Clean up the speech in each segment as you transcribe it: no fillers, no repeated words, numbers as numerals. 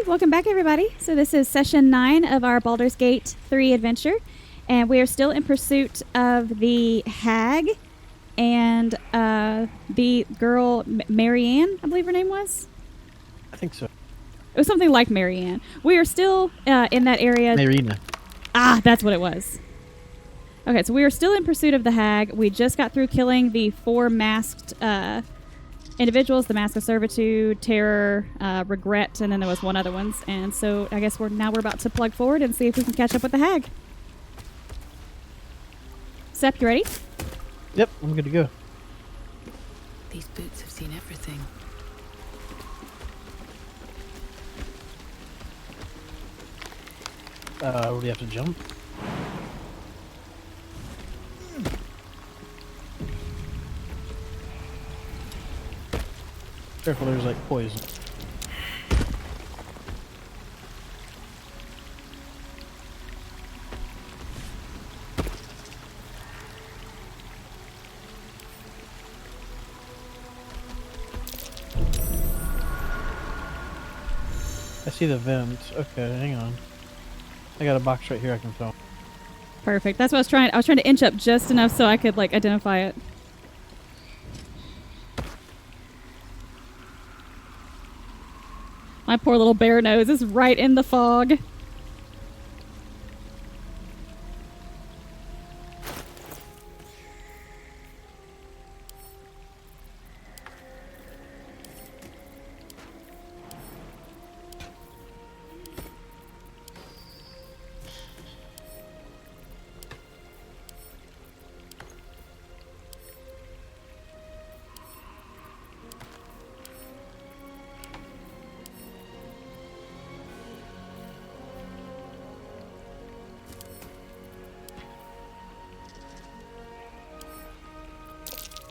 welcome back everybody. So this is session 9 of our Baldur's Gate 3 adventure, and we are still in pursuit of the hag and the girl Marianne, I believe her name was. I think so. It was something like Marianne. We are still in that area. Marina. Ah, that's what it was. Okay, so we are still in pursuit of the hag. We just got through killing the 4 masked individuals, the Mask of Servitude, Terror, Regret, and then there was one other one. And so I guess we're about to plug forward and see if we can catch up with the hag. Sep, you ready? Yep, I'm good to go. These boots have seen everything. Do we have to jump? Careful, there's like poison. I see the vent. Okay, hang on. I got a box right here I can fill. Perfect. That's what I was trying. I was trying to inch up just enough so I could like identify it. My poor little bear nose is right in the fog.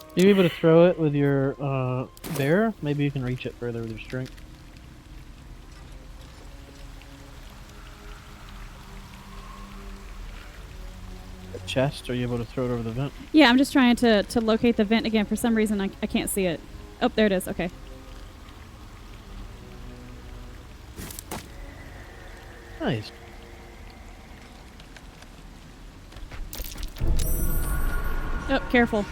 Are you able to throw it with your bear? Maybe you can reach it further with your strength. A chest? Are you able to throw it over the vent? Yeah, I'm just trying to locate the vent again. For some reason, I can't see it. Oh, there it is. Okay. Nice. Oh, careful.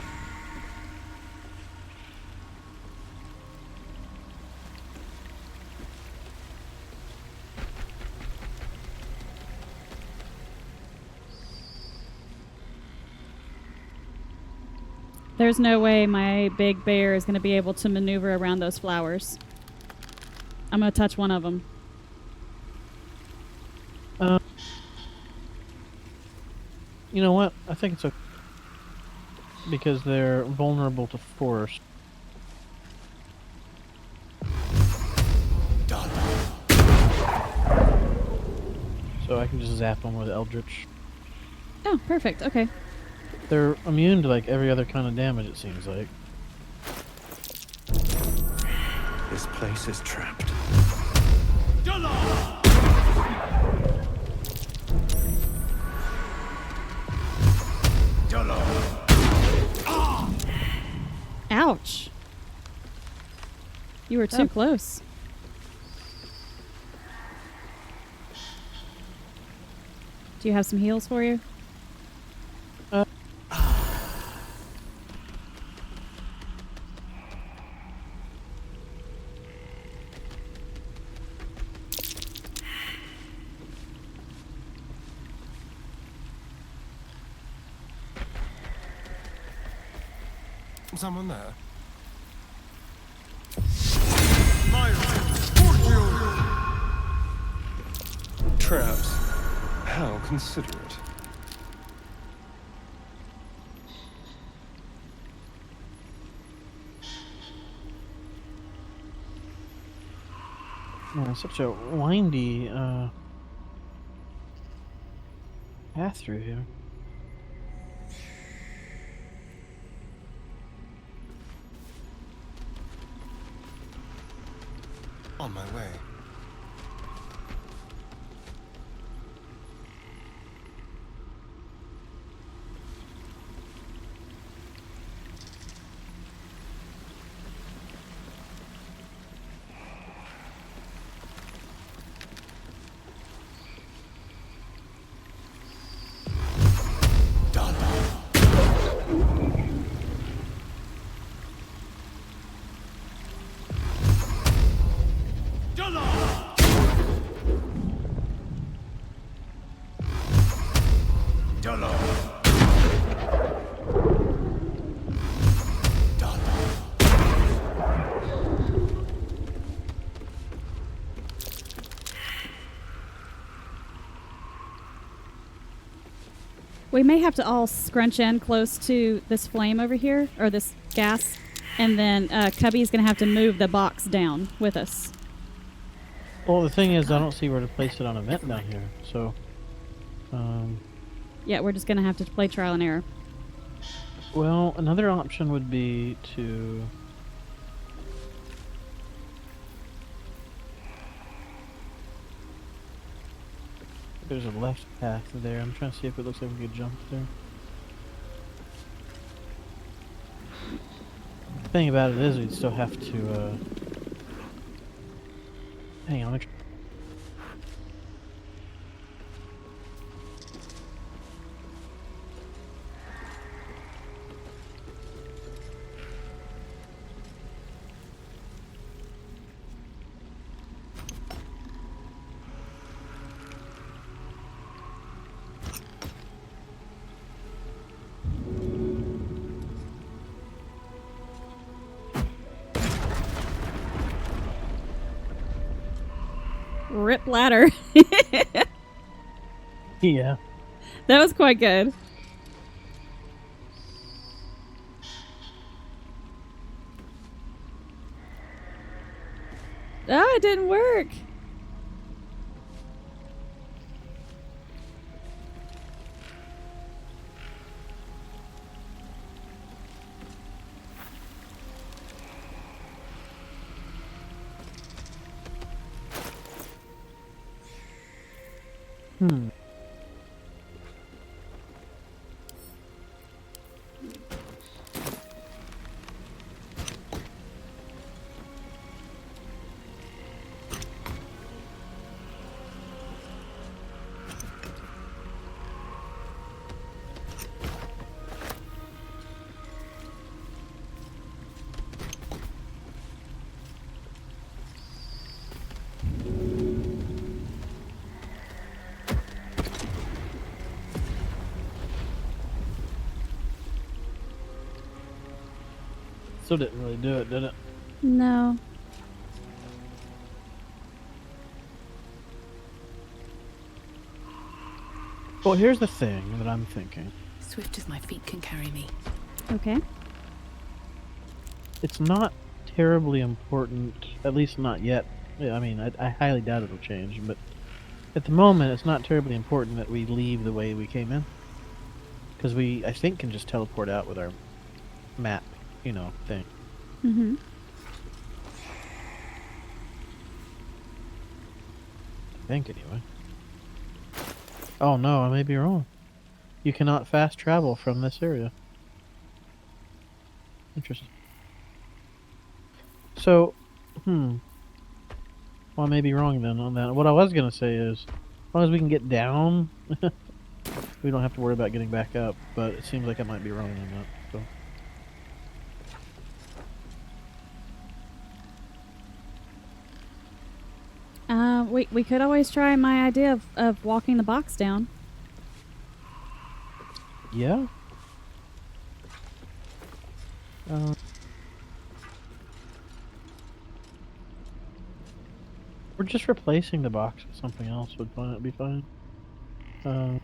There's no way my big bear is going to be able to maneuver around those flowers. I'm going to touch one of them. You know what? I think it's okay. Because they're vulnerable to force. So I can just zap them with Eldritch. Oh, perfect. Okay. They're immune to like every other kind of damage, it seems like. This place is trapped. Ouch. You were too close. Do you have some heals for you? Someone there? Traps. How considerate. Yeah, such a windy path through here. On my way. We may have to all scrunch in close to this flame over here, or this gas, and then Cubby's going to have to move the box down with us. Well, the thing is, I don't see where to place it on a vent down here, so... Yeah, we're just going to have to play trial and error. Well, another option would be to... There's a left path there. I'm trying to see if it looks like we could jump there. The thing about it is we'd still have to, hang on. Rip ladder. Yeah. That was quite good. Ah, it didn't work. Hmm. Still didn't really do it, did it? No. Well, here's the thing that I'm thinking. Swift as my feet can carry me. Okay. It's not terribly important, at least not yet. I mean, I highly doubt it'll change, but at the moment, it's not terribly important that we leave the way we came in. Because we, I think, can just teleport out with our map, thing. Mm-hmm. I think, anyway. Oh no, I may be wrong. You cannot fast travel from this area. Interesting. So, well, I may be wrong then on that. What I was going to say is, as long as we can get down, we don't have to worry about getting back up, but it seems like I might be wrong on that, so... We could always try my idea of walking the box down. Yeah? We're just replacing the box with something else would be fine. I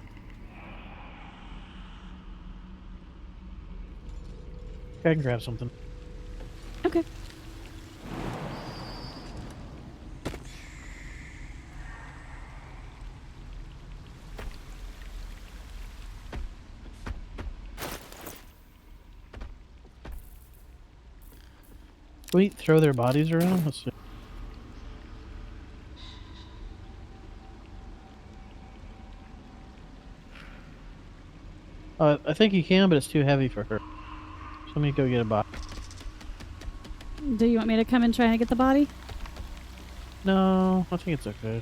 can grab something. Okay. Can we throw their bodies around? Let's see. I think you can, but it's too heavy for her. So let me go get a box. Do you want me to come and try and get the body? No, I think it's okay.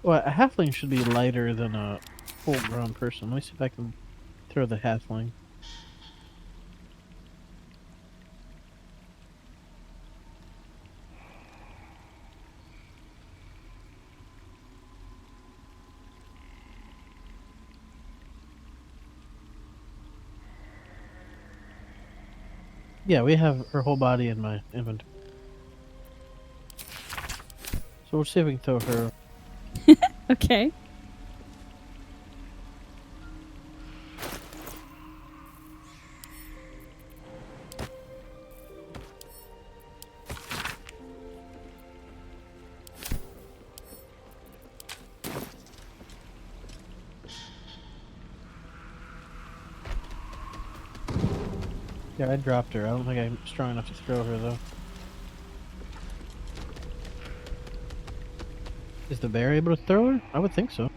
Well, a halfling should be lighter than a full-grown person. Let me see if I can throw the halfling. Yeah, we have her whole body in my inventory. So we'll see if we can throw her. Okay. Yeah, I dropped her. I don't think I'm strong enough to throw her, though. Is the bear able to throw her? I would think so.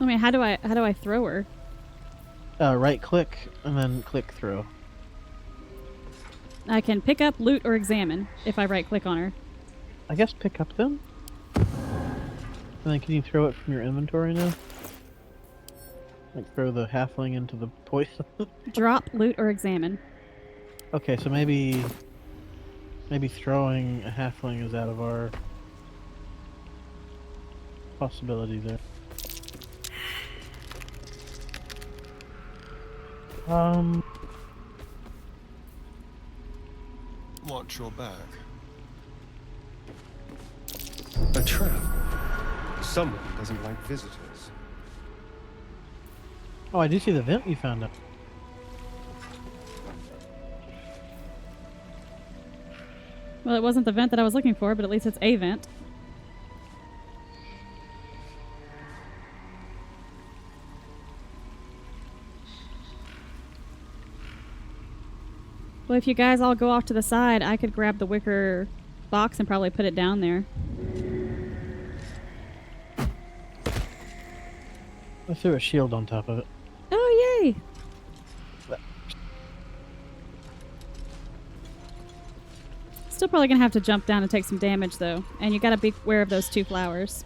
I mean, how do I throw her? Right click and then click throw. I can pick up, loot, or examine if I right click on her. I guess pick up then? And then can you throw it from your inventory now? Like throw the halfling into the poison? Drop, loot, or examine. Okay, so maybe throwing a halfling is out of our possibility there. Watch your back. A trap. Someone doesn't like visitors. Oh, I do see the vent you found up. Well, it wasn't the vent that I was looking for, but at least it's a vent. Well, if you guys all go off to the side, I could grab the wicker box and probably put it down there. I threw a shield on top of it. Oh, yay! Still probably gonna have to jump down and take some damage, though. And you gotta be aware of those 2 flowers.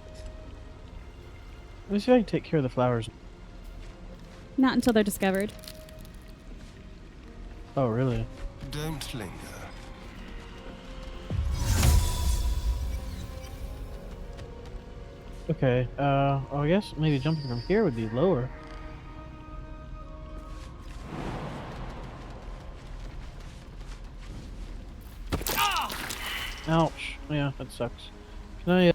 Let me see if I can take care of the flowers. Not until they're discovered. Oh, really? Don't linger. Okay, oh, I guess maybe jumping from here would be lower. Ouch. Yeah, that sucks. Can I,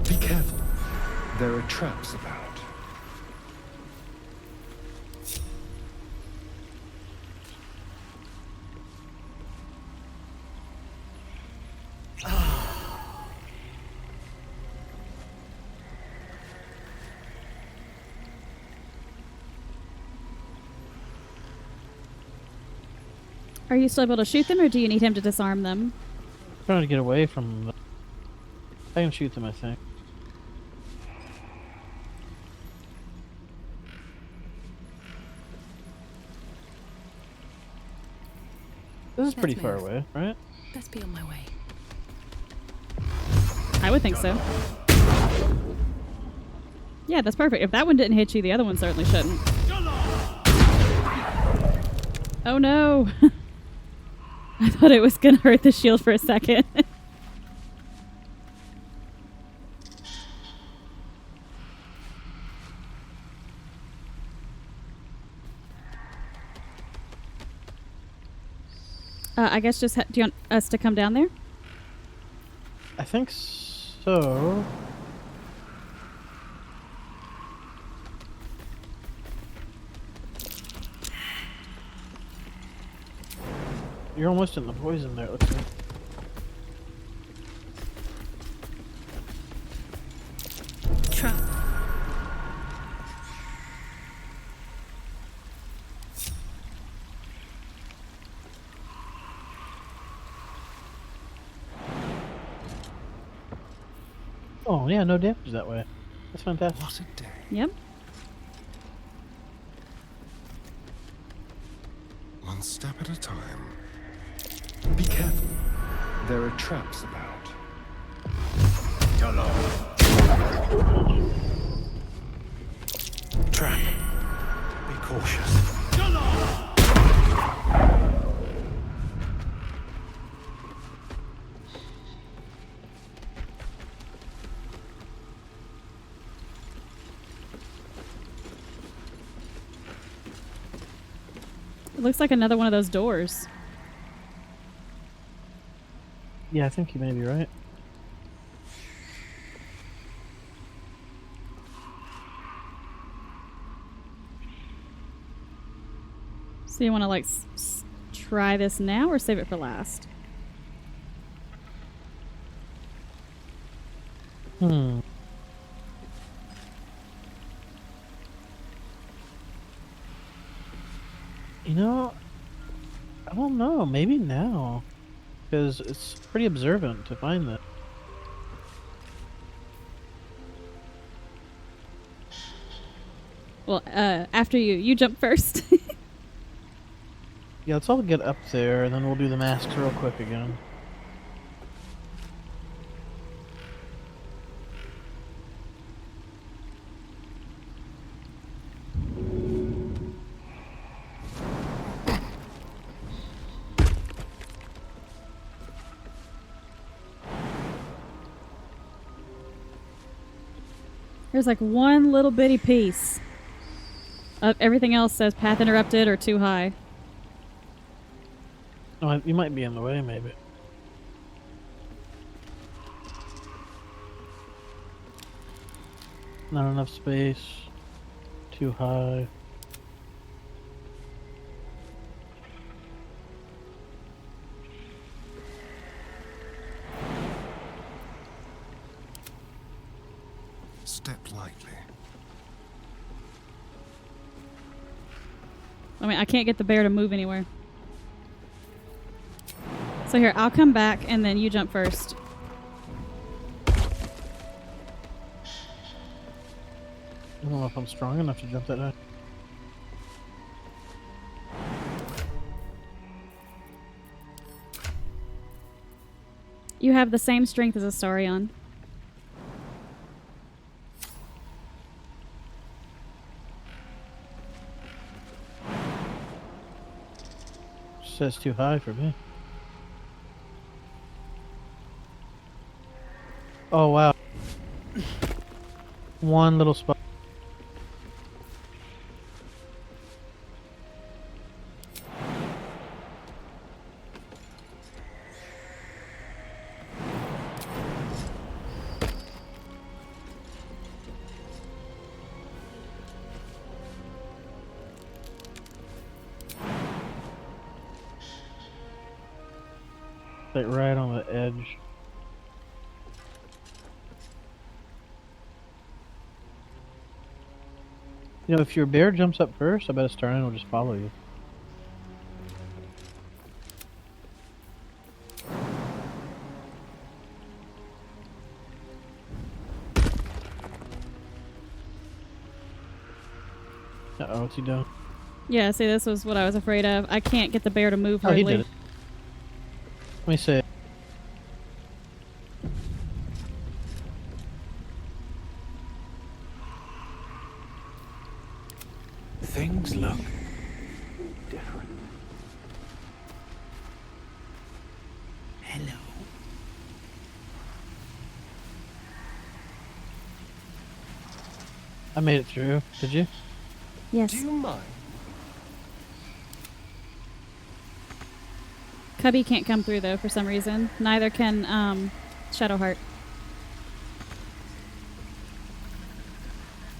Be careful. There are traps about. Are you still able to shoot them, or do you need him to disarm them? trying to get away from them. I can shoot them, I think. This is pretty far away, right? Best be on my way. I would think so. Yeah, that's perfect. If that one didn't hit you, the other one certainly shouldn't. Oh no! I thought it was gonna hurt the shield for a second. I guess just do you want us to come down there? I think so. You're almost in the poison there, it looks like. Trap. Oh, yeah, no damage that way. That's fantastic. What a day. Yep. One step at a time. Be careful. There are traps about. Trap. Be cautious. It looks like another one of those doors. Yeah, I think you may be right. So you want to like try this now or save it for last? Hmm. You know, I don't know. Maybe now. Because it's pretty observant to find that. Well, after you jump first. Yeah, let's all get up there, and then we'll do the masks real quick again. There's like one little bitty piece. Everything else says path interrupted or too high. Oh, you might be in the way, maybe. Not enough space. Too high. Step lightly. I mean, I can't get the bear to move anywhere. So here, I'll come back and then you jump first. I don't know if I'm strong enough to jump that high. You have the same strength as a Saurion. Says too high for me. Oh wow. One little spot. Like right on the edge. You know, if your bear jumps up first, I bet a Starlion will just follow you. Uh-oh, what's he doing? Yeah, see, this was what I was afraid of. I can't get the bear to move Oh, he hardly. did it. Let me see. Things look different. Hello. I made it through. Did you? Yes. Do you mind? Cubby can't come through though for some reason. Neither can Shadowheart.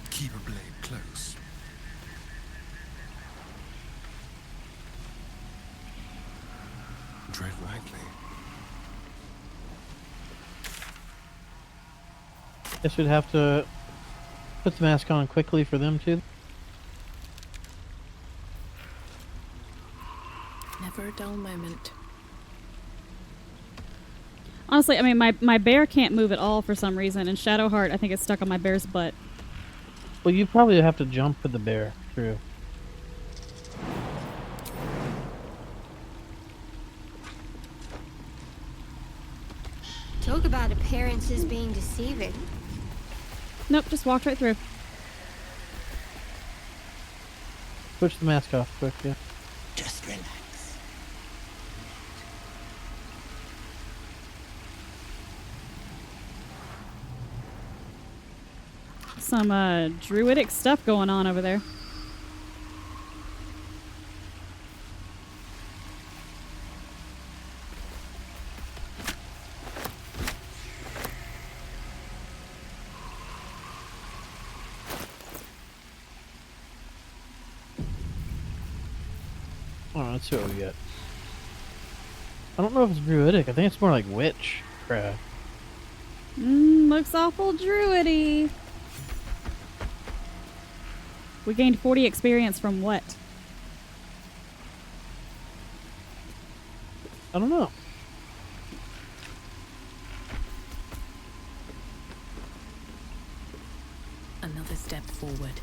Keep a blade close. Tread lightly. Guess we'd have to put the mask on quickly for them too. Never a dull moment. Honestly, I mean, my bear can't move at all for some reason, and Shadowheart, I think, is stuck on my bear's butt. Well, you probably have to jump with the bear through. Talk about appearances being deceiving. Nope, just walked right through. Switch the mask off quick, yeah. Just relax. Some druidic stuff going on over there. Oh, let's see what we get. I don't know if it's druidic. I think it's more like witchcraft. Looks awful druidy. We gained 40 experience from what? I don't know. Another step forward.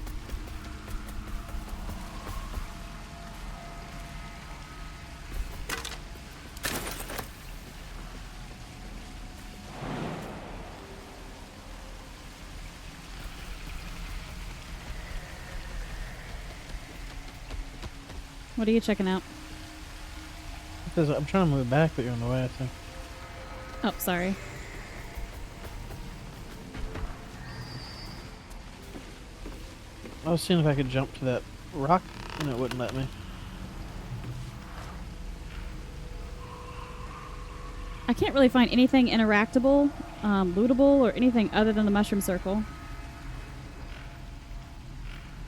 What are you checking out? Because I'm trying to move back, but you're in the way, I think. Oh, sorry. I was seeing if I could jump to that rock, and it wouldn't let me. I can't really find anything interactable, lootable, or anything other than the mushroom circle.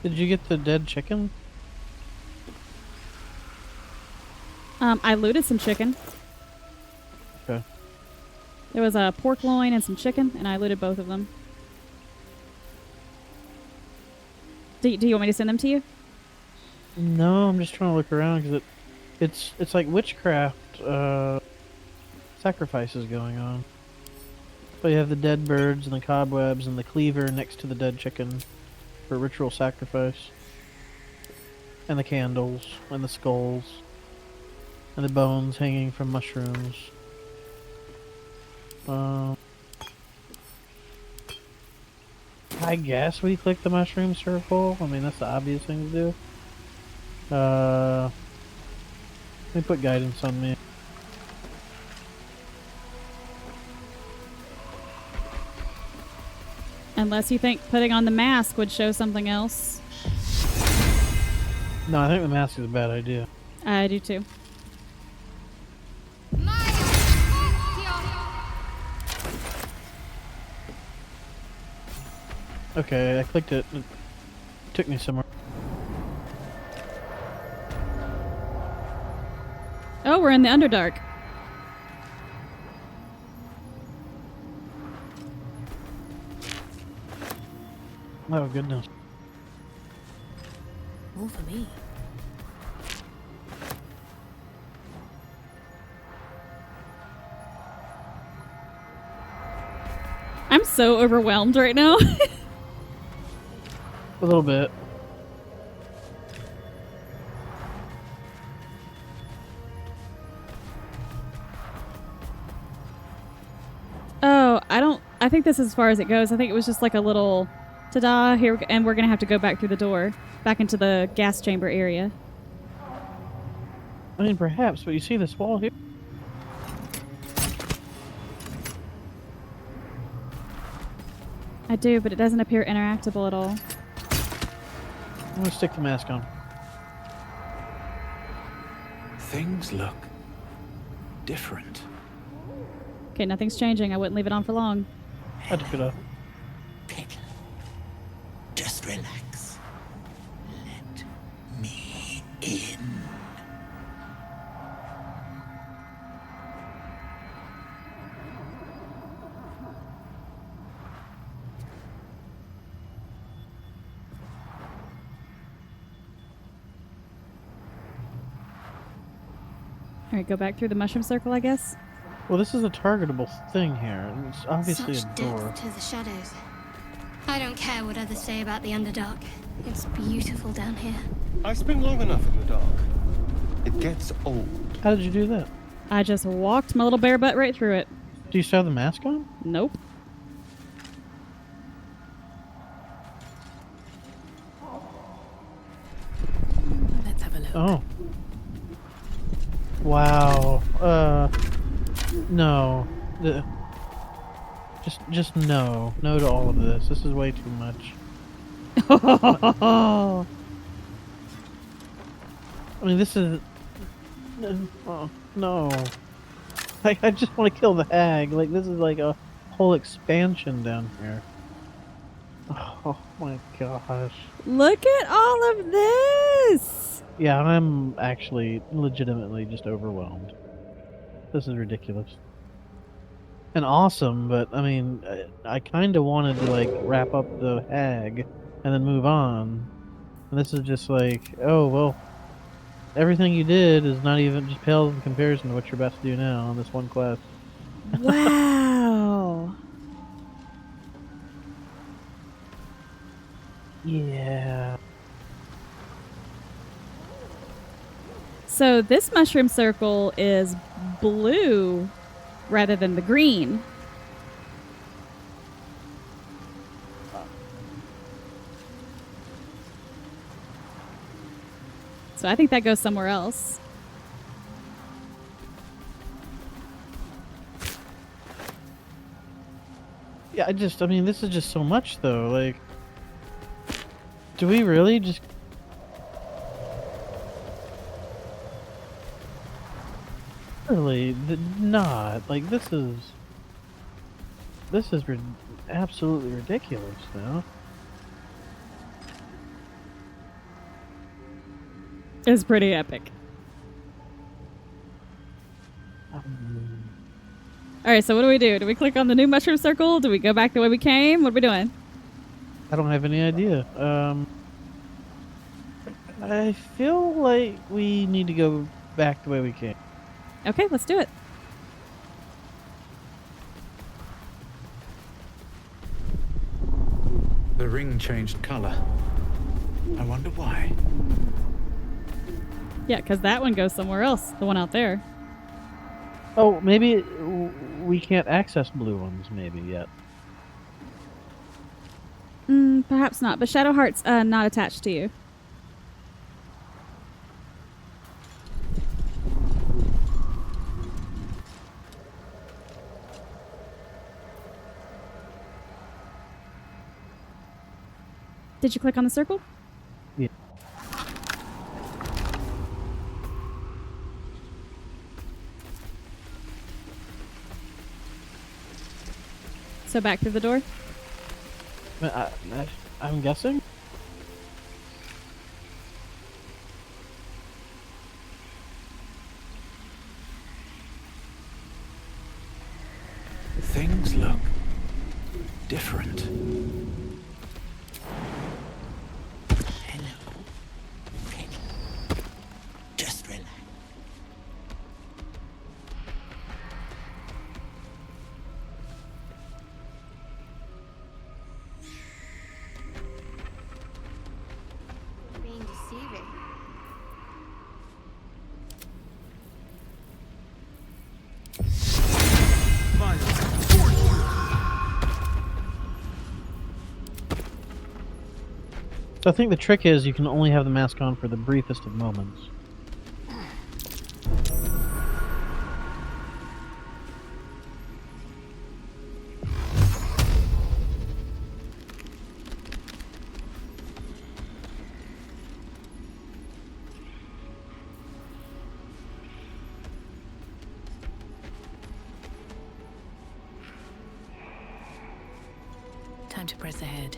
Did you get the dead chicken? I looted some chicken. Okay. There was a pork loin and some chicken, and I looted both of them. Do you want me to send them to you? No, I'm just trying to look around because it's like witchcraft sacrifices going on. So you have the dead birds and the cobwebs and the cleaver next to the dead chicken for ritual sacrifice, and the candles and the skulls and the bones hanging from mushrooms. I guess we click the mushroom circle. I mean, that's the obvious thing to do. Let me put guidance on me. Unless you think putting on the mask would show something else. No, I think the mask is a bad idea. I do too. Okay, I clicked it. It took me somewhere. Oh, we're in the Underdark. Oh, goodness. More for me. I'm so overwhelmed right now. A little bit. Oh, I think this is as far as it goes. I think it was just like a little ta-da here, and we're gonna have to go back through the door, back into the gas chamber area. I mean, perhaps, but you see this wall here? I do, but it doesn't appear interactable at all. I'm gonna stick the mask on. Things look different. Okay, nothing's changing. I wouldn't leave it on for long. I took it off. Pickle. Just relax. Let me in. Alright, go back through the mushroom circle, I guess. Well, this is a targetable thing here. It's obviously Such a door. depth to the shadows. I don't care what others say about the Underdark. It's beautiful down here. I spent long enough in the dark. It gets old. How did you do that? I just walked my little bare butt right through it. Do you still have the mask on? Nope. Let's have a look. Oh. Wow. No. Just no. No to all of this. This is way too much. I mean, this is... Oh, no. I just want to kill the hag. Like, this is like a whole expansion down here. Oh my gosh. Look at all of this! Yeah, I'm actually legitimately just overwhelmed. This is ridiculous. And awesome, but I mean, I kind of wanted to like wrap up the hag and then move on. And this is just like, oh well, everything you did is not even just pales in comparison to what you're about to do now on this one quest. Wow. Yeah. So this mushroom circle is blue rather than the green. So I think that goes somewhere else. Yeah, I mean, this is just so much though. Like, do we really just. Really, not. Like, this is. This is absolutely ridiculous now. It's pretty epic. All right, so what do we do? Do we click on the new mushroom circle? Do we go back the way we came? What are we doing? I don't have any idea. I feel like we need to go back the way we came. Okay, let's do it. The ring changed color. I wonder why. Yeah, because that one goes somewhere else. The one out there. Oh, maybe we can't access blue ones maybe yet. Perhaps not, but Shadowheart's not attached to you. Did you click on the circle? Yeah. So back through the door? I'm guessing? Things look different. Hello. Pick. Just relax. Being deceiving. So I think the trick is you can only have the mask on for the briefest of moments. Time to press ahead.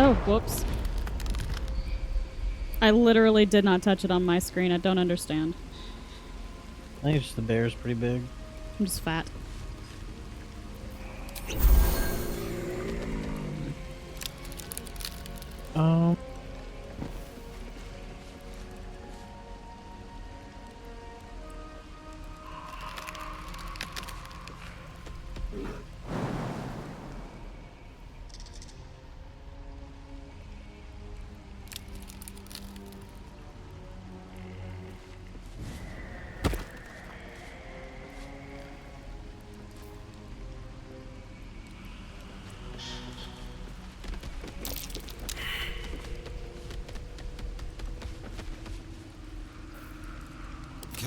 Oh, whoops. I literally did not touch it on my screen. I don't understand. I think it's just the bear's pretty big. I'm just fat. Um.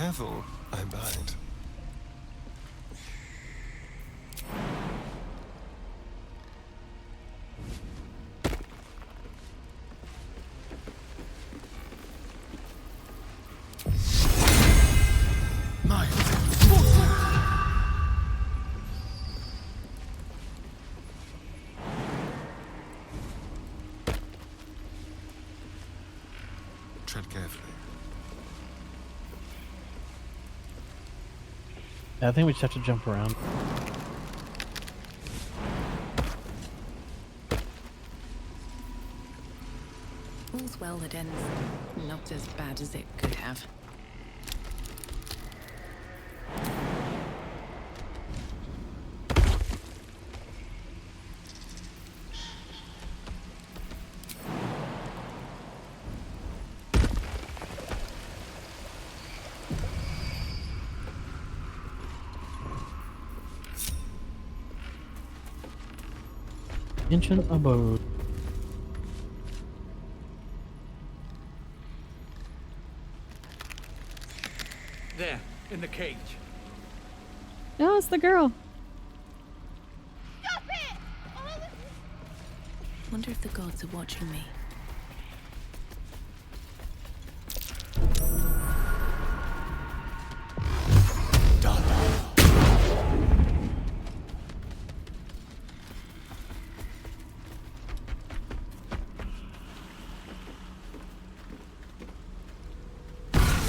careful, I bite. Mine. Tread carefully. Yeah, I think we just have to jump around. All's well that ends not as bad as it could have. Ancient abode. There, in the cage. Oh, it's the girl. Wonder if the gods are watching me.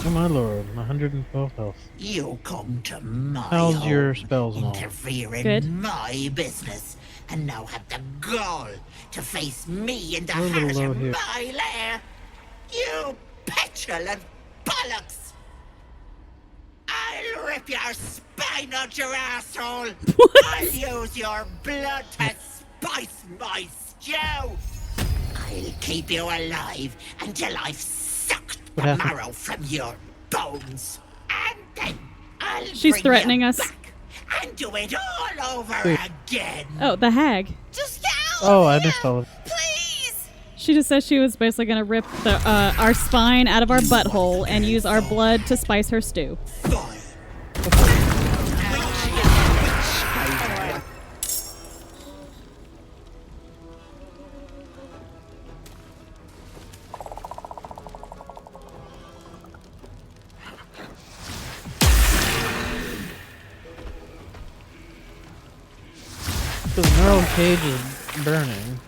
Oh my lord, 112 health. You come to my How's home, your spells and all? interfere in Good. my business, and now have the gall to face me in the We're a little heart low of here. my lair. You petulant bollocks! I'll rip your spine out your asshole. I'll use your blood to spice my stew. I'll keep you alive until I've sucked What the happened? marrow from your bones, and then I'll She's bring threatening you us. back and do it all over Wait. again. Oh, the hag. Just get out Oh, of I here, missed all of it. please. She just said she was basically going to rip the our spine out of our butthole and use our blood to spice her stew. Fine. The neural cage is burning.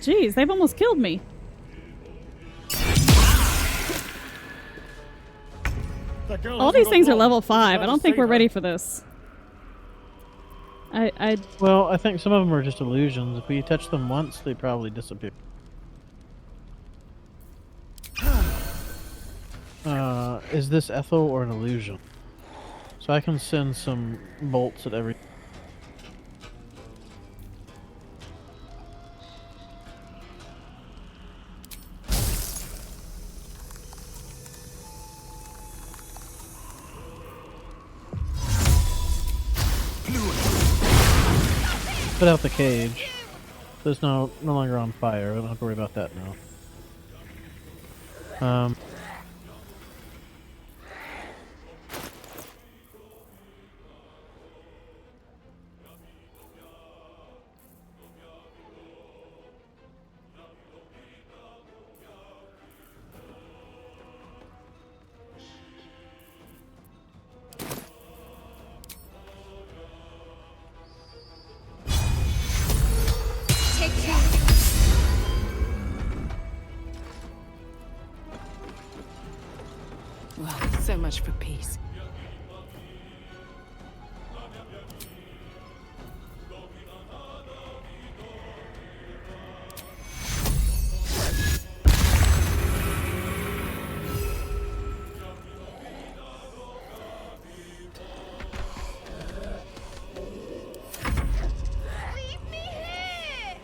Jeez, they've almost killed me. All these things are level 5. I don't think we're ready for this. I Well, I think some of them are just illusions. If we touch them once, they probably disappear. Is this Ethel or an illusion? So I can send some bolts at every... Put out the cage. So it's no longer on fire. I don't have to worry about that now. Take care. Well, so much for peace. Leave me here.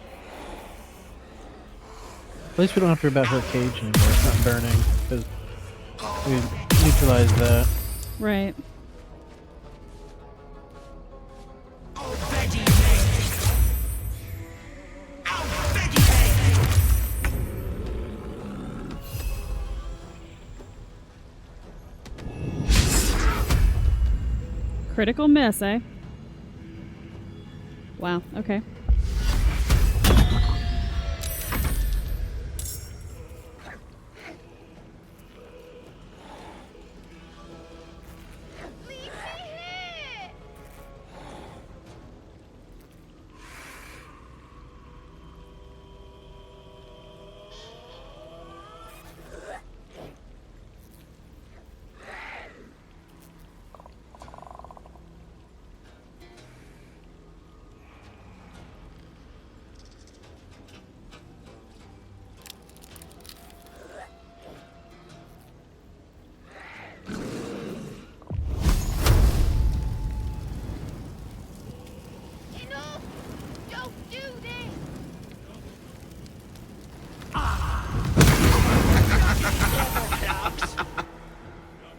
At least we don't have to worry about her cage anymore. It's not burning, because we neutralized that. right. Oh, Betty May. Oh, Betty May. Critical miss, eh? Wow, okay.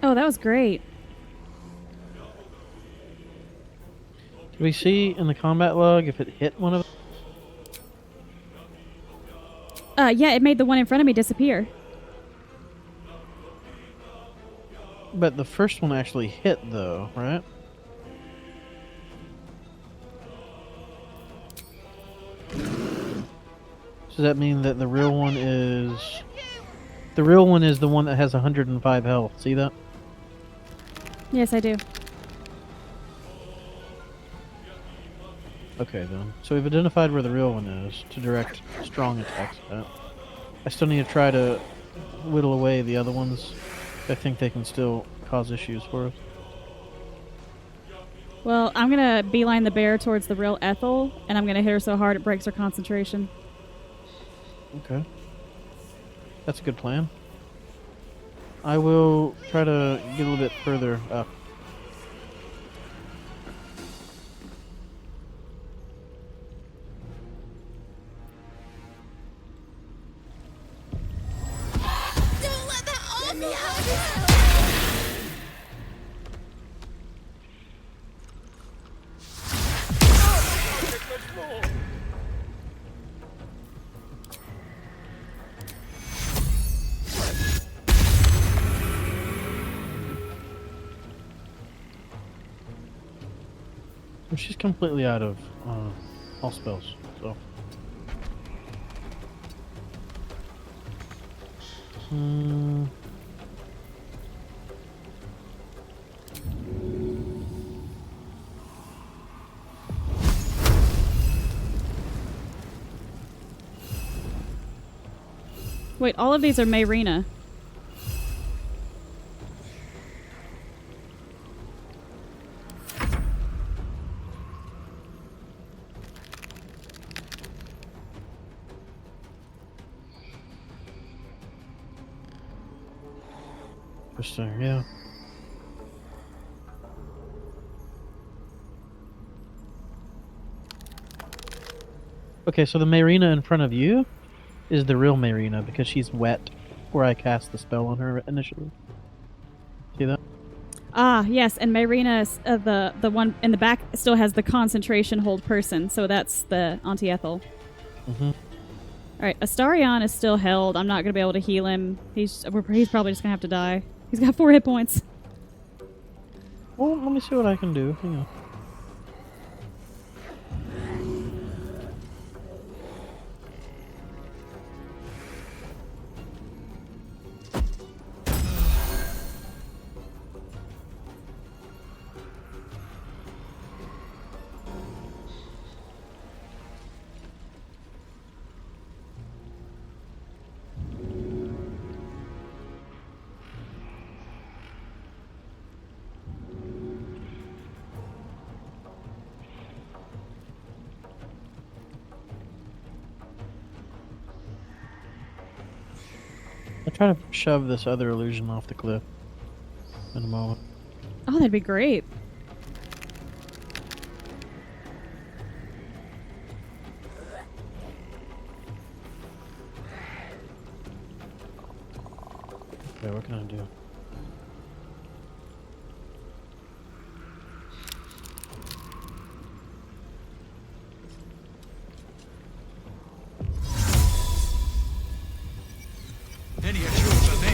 Oh, that was great. Did we see in the combat log if it hit one of them? Yeah, it made the one in front of me disappear. But the first one actually hit, though, right? Does that mean that the real one is... The real one is the one that has 105 health. See that? Yes, I do. Okay, then. So we've identified where the real one is to direct strong attacks at. I still need to try to whittle away the other ones. I think they can still cause issues for us. Well, I'm gonna beeline the bear towards the real Ethel, and I'm gonna hit her so hard it breaks her concentration. Okay. That's a good plan. I will try to get a little bit further up. Don't let that awful happen! Well, she's completely out of all spells, so. Wait, all of these are Mayrina. Interesting, yeah. Okay, so the Mayrina in front of you is the real Mayrina because she's wet where I cast the spell on her initially. See that? Ah, yes, and Mayrina, the one in the back, still has the concentration hold person, so that's the Auntie Ethel. Mm-hmm. Alright, Astarion is still held. I'm not going to be able to heal him. He's probably just going to have to die. He's got 4 hit points. Well, let me see what I can do. Hang on. I'll try to shove this other illusion off the cliff in a moment. Oh, that'd be great. Okay, what can I do? Any assurance of name?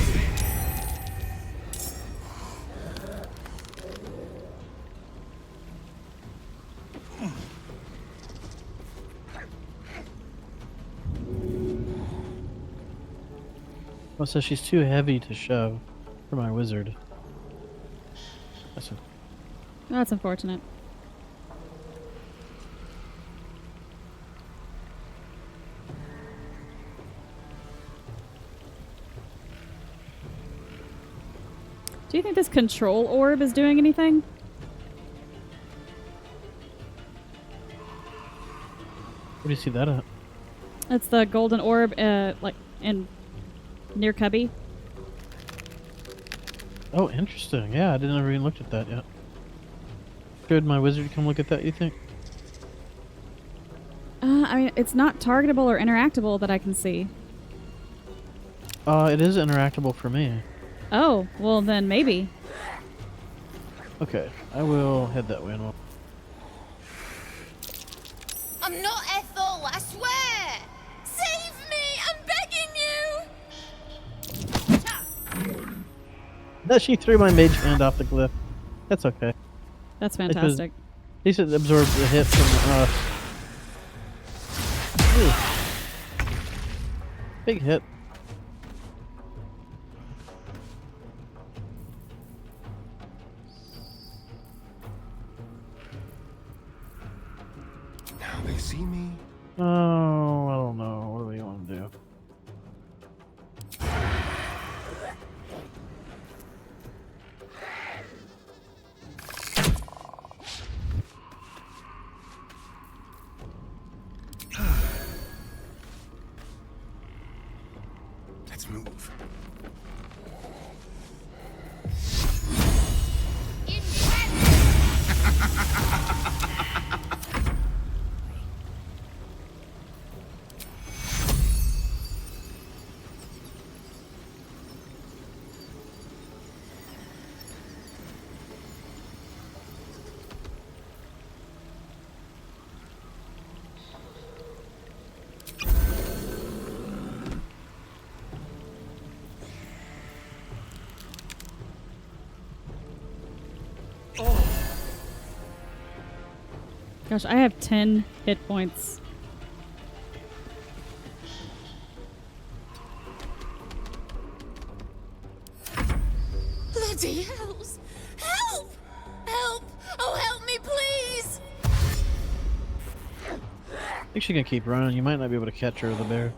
Well, so she's too heavy to shove for my wizard. That's unfortunate. Do you think this control orb is doing anything? Where do you see that at? It's the golden orb, like in near Cubby. Oh, interesting. Yeah, I didn't ever even looked at that yet. Should my wizard come look at that, you think? I mean, it's not targetable or interactable that I can see. It is interactable for me. Oh, well then maybe. Okay, I will head that way. I'm not Ethel, I swear! Save me! I'm begging you! She threw my mage hand off the cliff. That's okay. That's fantastic. At least it absorbs the hit from big hit. Now they see me. Oh, I don't know. What do we want to do? Let's move. Gosh, I have 10 hit points. Bloody hells! Help! Help! Oh, help me, please! I think she can keep running. You might not be able to catch her, the bear.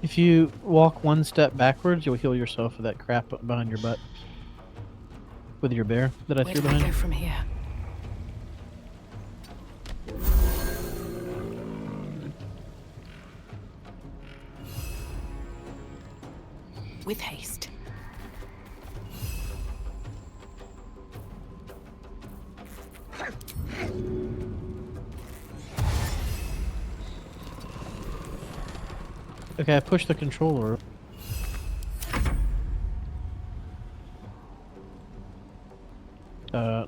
If you walk one step backwards, you'll heal yourself of that crap behind your butt. With your bear that I Where threw do we behind go you. from here? With haste. Okay, I pushed the controller.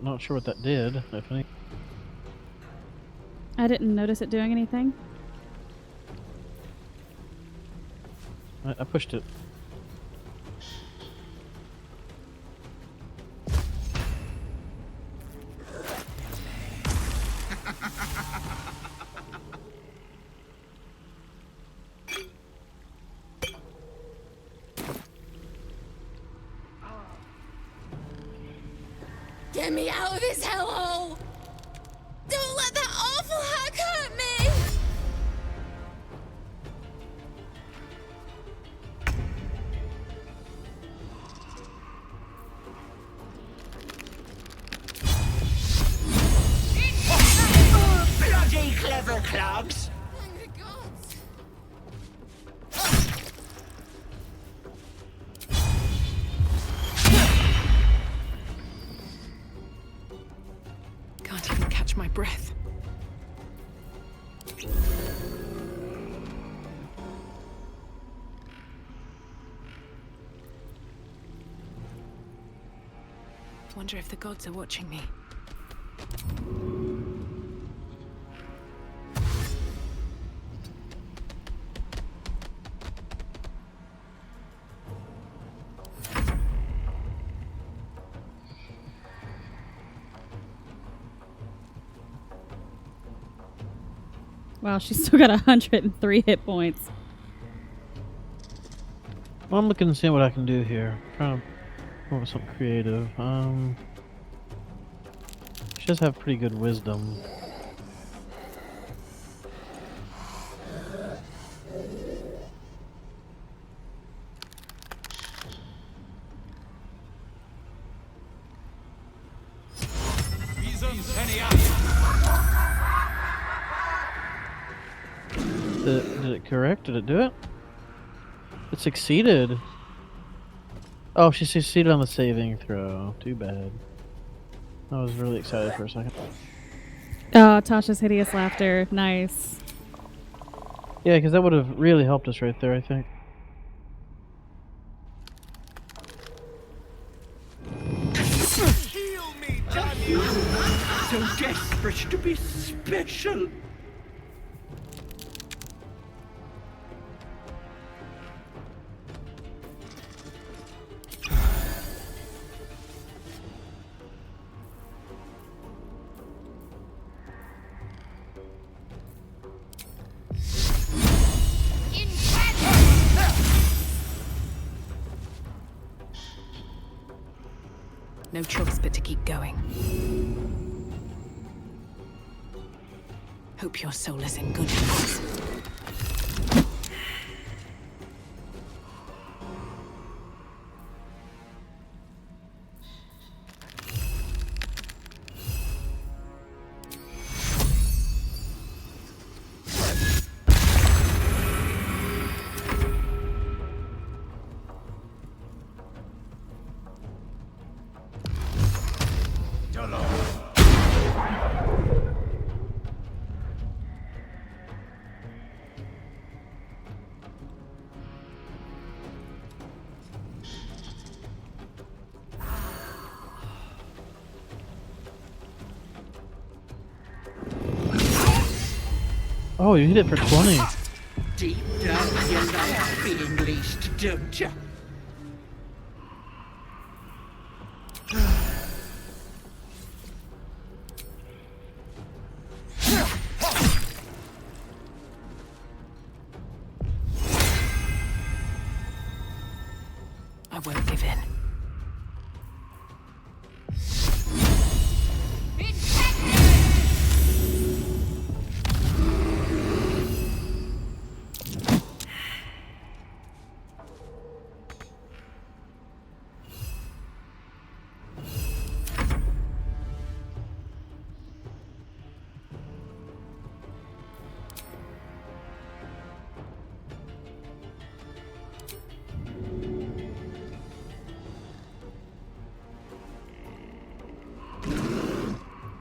Not sure what that did, if any. I didn't notice it doing anything. I pushed it. Get me out of this hellhole! Don't let that awful hack hurt me! Bloody clever clogs! Thank the gods! Can't even catch my breath. Wonder if the gods are watching me. Wow, she's still got 103 hit points. Well, I'm looking to see what I can do here. Trying to come up with something creative. She does have pretty good wisdom. Did it correct? Did it do it? It succeeded. Oh, she succeeded on the saving throw. Too bad. I was really excited for a second. Oh, Tasha's hideous laughter. Nice. Yeah, because that would have really helped us right there, I think. Heal me, Daniel! So desperate to be special. No choice but to keep going. Hope your soul is in good hands. Oh, you hit it for 20. Deep down, you like being leashed, don't you? I won't give in.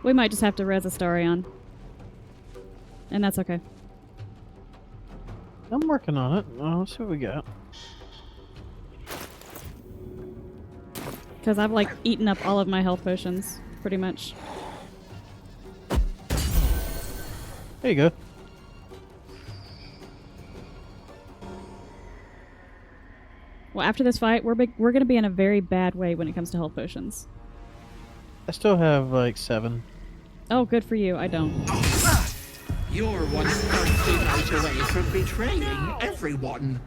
We might just have to res Astarion. And that's okay. I'm working on it. Let's see what we got. Because I've like eaten up all of my health potions, pretty much. There you go. Well, after this fight, we're going to be in a very bad way when it comes to health potions. I still have like 7. Oh, good for you. I don't. You're one thirsty night away from betraying everyone.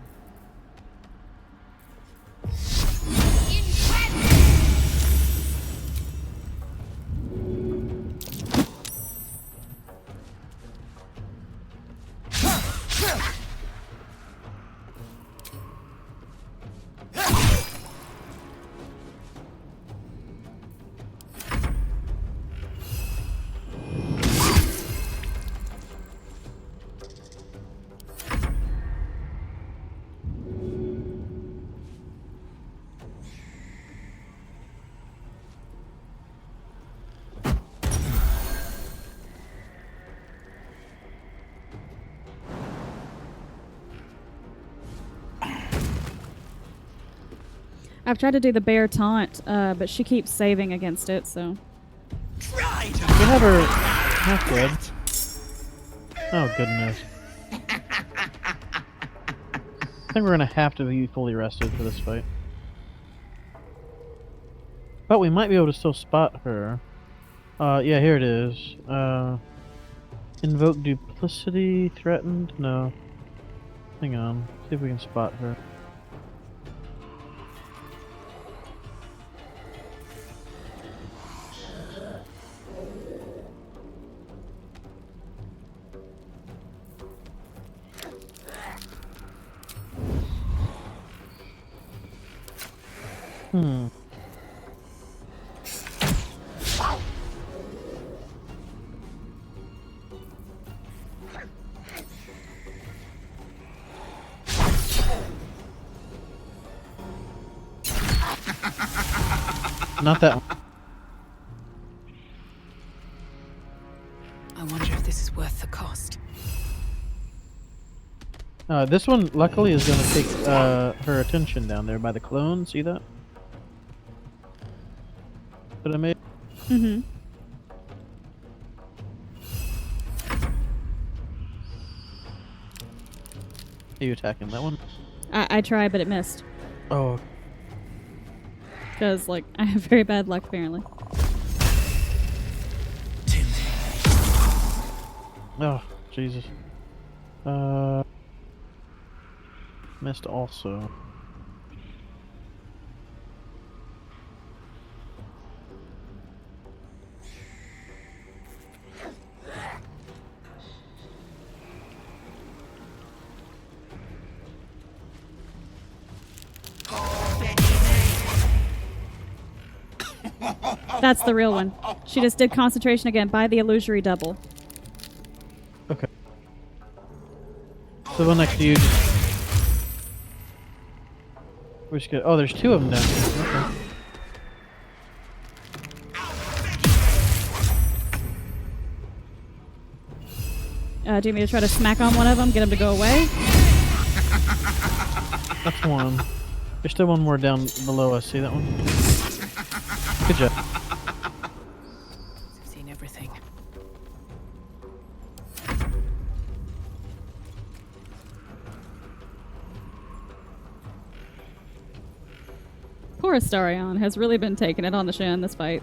I've tried to do the bear taunt, but she keeps saving against it, so. Try to We have her half dead. Oh, goodness. I think we're gonna have to be fully rested for this fight. But we might be able to still spot her. Yeah, here it is. Invoke duplicity, threatened? No. Hang on. See if we can spot her. Hmm. Not that one. I wonder if this is worth the cost. This one, luckily, is going to take her attention down there by the clone. See that? That I made? Mm-hmm. Are you attacking that one? I tried, but it missed. Oh. Because, like, I have very bad luck, apparently. Oh, Jesus. Missed also. That's the real one. She just did concentration again. Buy the illusory double. Okay. So the one next to you just... We're just gonna... Oh, there's two of them down here. Okay. Do you want me to try to smack on one of them, get him to go away? That's one. There's still one more down below us. See that one? Good job. I've seen everything. Poor Astarion has really been taking it on the chin this fight.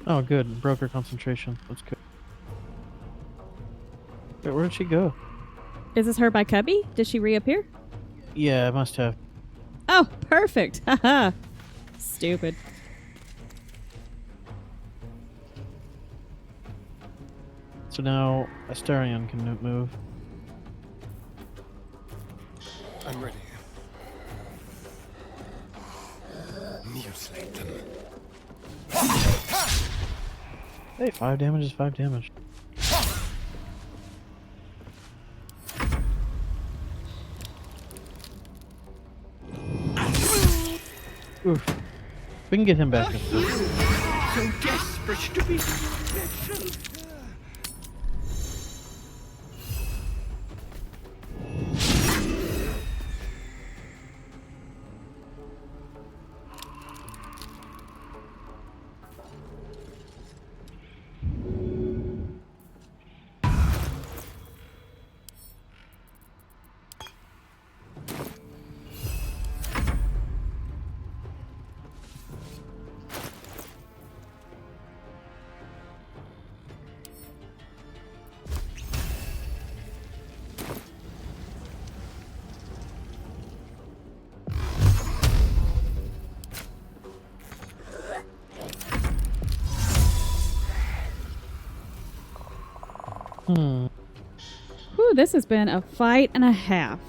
Oh, good. Broke her concentration. That's good. Wait, where did she go? Is this her by Cubby? Did she reappear? Yeah, I must have. Oh, perfect. Haha. Stupid. So now Astarion can move. I'm ready. Mutilate them. Hey, 5 damage is 5 damage. Oof. We can get him back. So desperate to be special. Whew, this has been a fight and a half.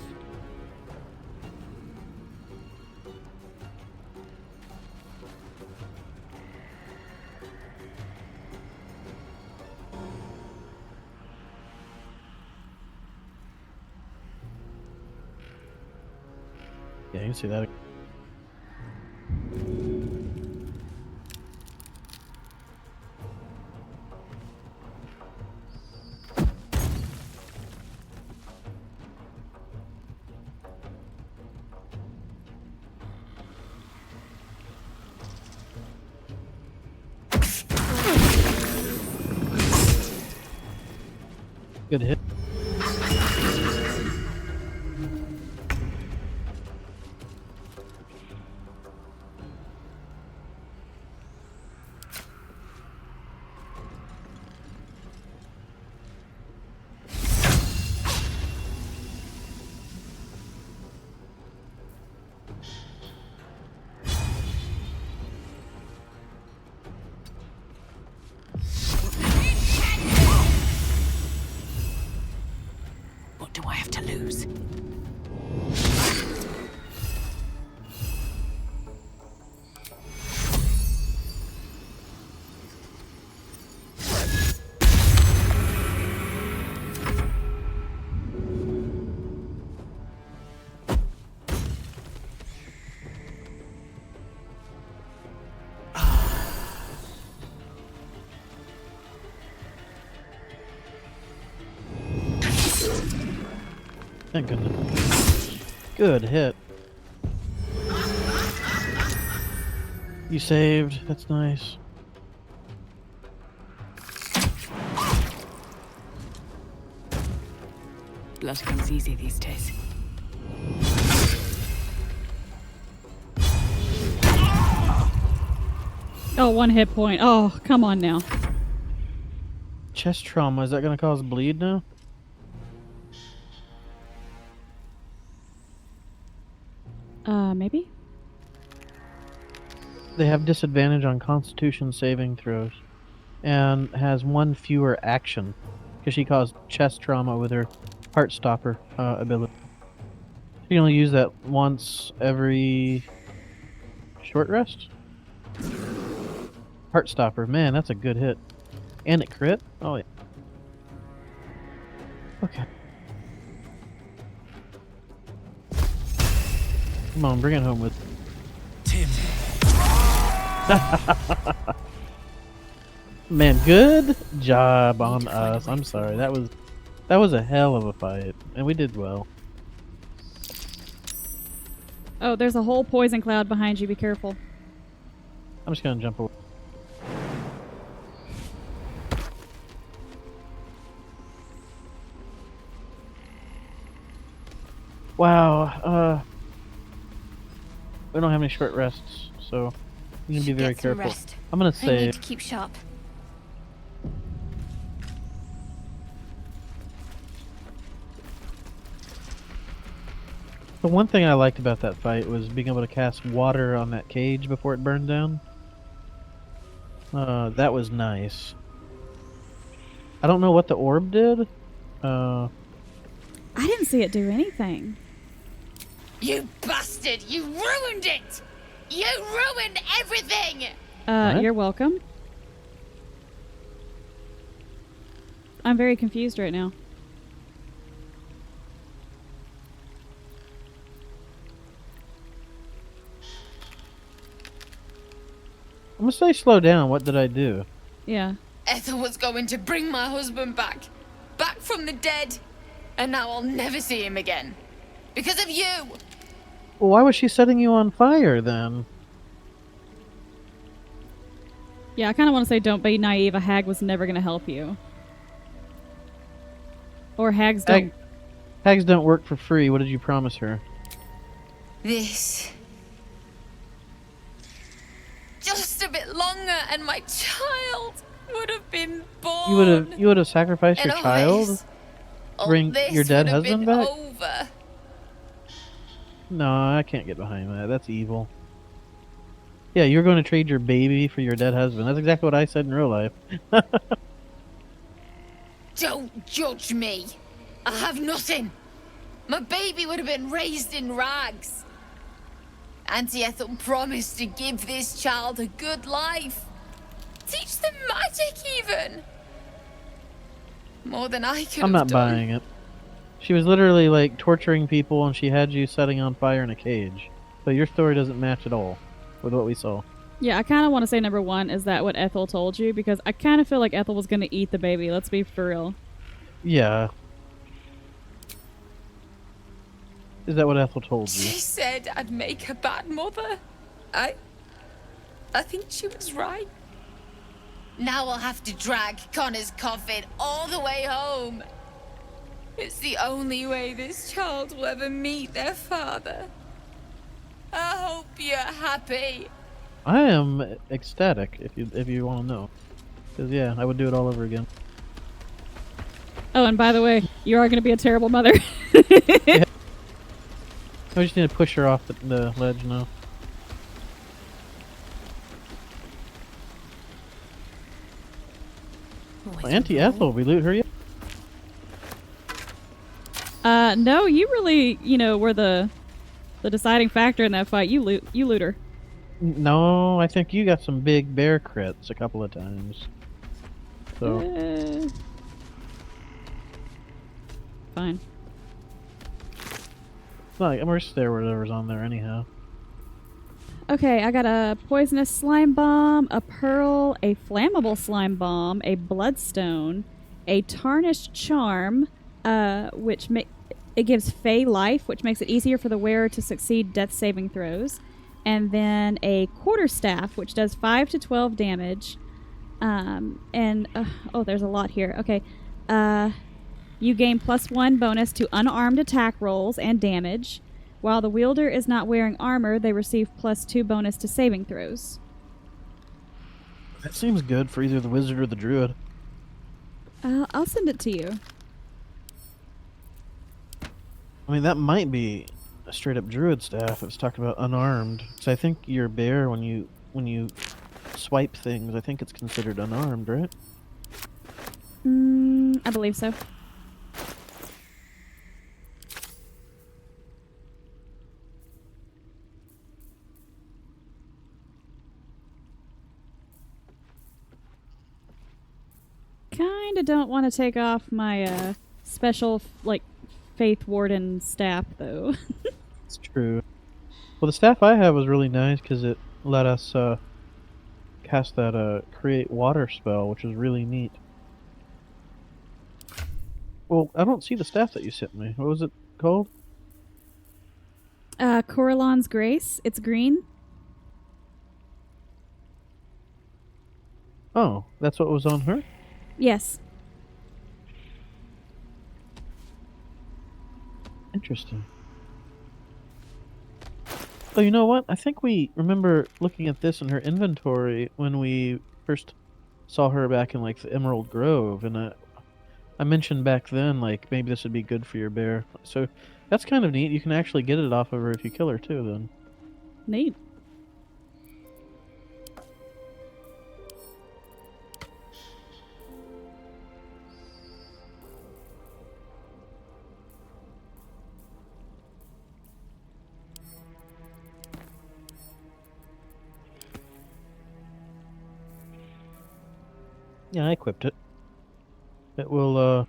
Yeah, you can see that. Good hit. What do I have to lose? Thank goodness. Good hit. You saved. That's nice. Blood comes easy these days. Oh, 1 hit point. Oh, come on now. Chest trauma. Is that going to cause bleed now? Maybe? They have disadvantage on Constitution saving throws, and has 1 fewer action, because she caused chest trauma with her Heartstopper ability. You can only use that once every short rest. Heartstopper, man, that's a good hit, and it crit. Oh yeah. Okay. Come on, bring it home with. Tim. Man, good job on us. I'm sorry. That was a hell of a fight, and we did well. Oh, there's a whole poison cloud behind you. Be careful. I'm just gonna jump away. Wow. We don't have any short rests, so you need to be very Get some careful. rest. I'm gonna I need save. to keep sharp. The one thing I liked about that fight was being able to cast water on that cage before it burned down. That was nice. I don't know what the orb did. I didn't see it do anything. You bastard! You ruined it! You ruined everything! What? You're welcome. I'm very confused right now. I'm gonna say slow down. What did I do? Yeah. Ethel was going to bring my husband back. Back from the dead. And now I'll never see him again. Because of you! Well, why was she setting you on fire then? Yeah, I kind of want to say don't be naive. A hag was never going to help you. Or hags don't. Hags don't work for free. What did you promise her? This. Just a bit longer and my child would have been born. You would have sacrificed your And child? Bring this your dead would have husband been back? Over. No, I can't get behind that. That's evil. Yeah, you're going to trade your baby for your dead husband. That's exactly what I said in real life. Don't judge me. I have nothing. My baby would have been raised in rags. Auntie Ethel promised to give this child a good life. Teach them magic even. More than I could I'm have not done. buying it. She was literally like torturing people, and she had you setting on fire in a cage. So your story doesn't match at all with what we saw. Yeah, I kind of want to say number one, is that what Ethel told you? Because I kind of feel like Ethel was going to eat the baby. Let's be for real. Yeah. Is that what Ethel told you? She said I'd make a bad mother. I think she was right. Now I'll have to drag Connor's coffin all the way home. It's the only way this child will ever meet their father. I hope you're happy. I am ecstatic, if you want to know. Because, yeah, I would do it all over again. Oh, and by the way, you are going to be a terrible mother. Yeah. I just need to push her off the ledge now. Auntie Ethel, we loot her yet? No, you really, were the deciding factor in that fight. You loot her. No, I think you got some big bear crits a couple of times. So Fine. it's not like I'm just there whatever's on there anyhow. Okay, I got a poisonous slime bomb, a pearl, a flammable slime bomb, a bloodstone, a tarnished charm, which it gives Fey life, which makes it easier for the wearer to succeed death saving throws, and then a quarterstaff, which does 5 to 12 damage. There's a lot here. Okay, you gain +1 bonus to unarmed attack rolls and damage. While the wielder is not wearing armor, they receive +2 bonus to saving throws. That seems good for either the wizard or the druid. I'll send it to you. I mean, that might be a straight up druid staff. It's talking about unarmed. So I think your bear, when you swipe things, I think it's considered unarmed, right? I believe so. Kinda don't want to take off my special Faith Warden staff though. It's true. Well, the staff I have was really nice because it let us cast that create water spell, which is really neat. Well, I don't see the staff that you sent me. What was it called? Coralon's Grace. It's green. Oh, that's what was on her? Yes. Interesting. Oh, you know what? I think we remember looking at this in her inventory when we first saw her back in the Emerald Grove, and I mentioned back then maybe this would be good for your bear. So that's kind of neat. You can actually get it off of her if you kill her too. Then. Neat. Yeah, I equipped it. It will,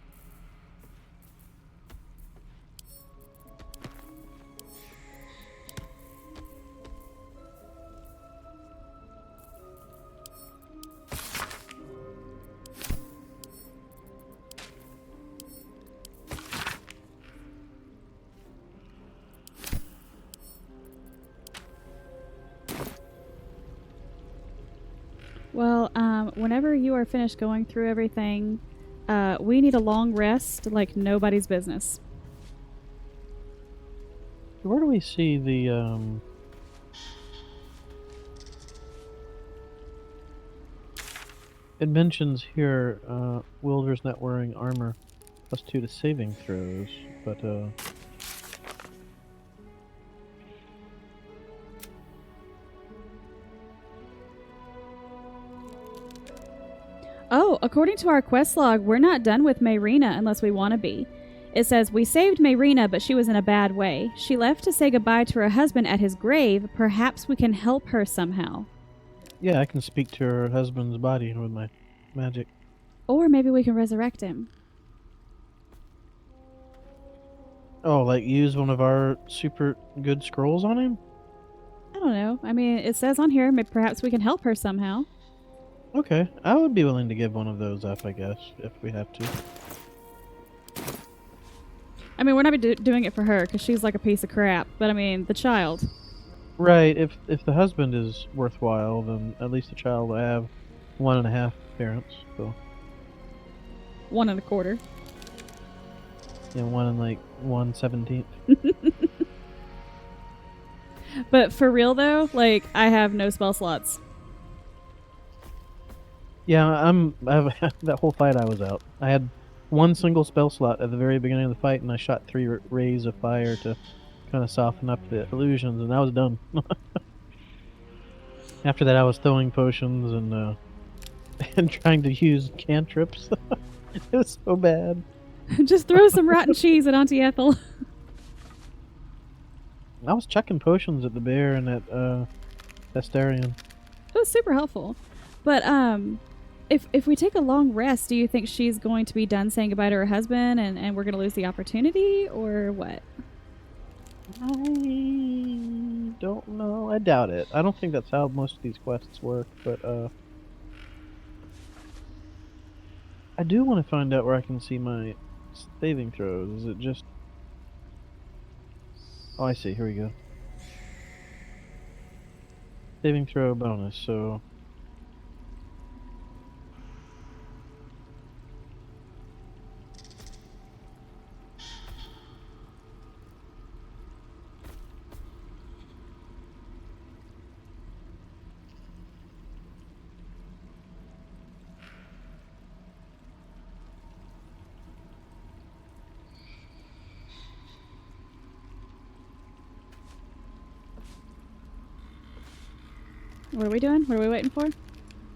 Well, whenever you are finished going through everything, we need a long rest like nobody's business. Where do we see the, It mentions here, Wilder's not wearing armor, +2 to saving throws, but, Oh, according to our quest log, we're not done with Mayrina unless we want to be. It says, we saved Mayrina, but she was in a bad way. She left to say goodbye to her husband at his grave. Perhaps we can help her somehow. yeah, I can speak to her husband's body with my magic. Or maybe we can resurrect him. Oh, like use one of our super good scrolls on him? I don't know. I mean, it says on here, perhaps we can help her somehow. Okay, I would be willing to give one of those up, I guess, if we have to. I mean, we're not doing it for her because she's like a piece of crap. But I mean, the child. Right, if the husband is worthwhile, then at least the child will have 1.5 parents, so... 1.25. Yeah, 1 and like 1/17. But for real though, like I have no spell slots. Yeah, that whole fight I was out. I had one single spell slot at the very beginning of the fight, and I shot 3 rays of fire to kind of soften up the illusions, and I was done. After that, I was throwing potions and and trying to use cantrips. It was so bad. Just throw some rotten cheese at Auntie Ethel. I was chucking potions at the bear and at Astarion. It was super helpful. But if we take a long rest, do you think she's going to be done saying goodbye to her husband and we're going to lose the opportunity, or what? I don't know. I doubt it. I don't think that's how most of these quests work, but I do want to find out where I can see my saving throws. Is it just... Oh, I see. Here we go. Saving throw bonus, so... What are we doing? What are we waiting for?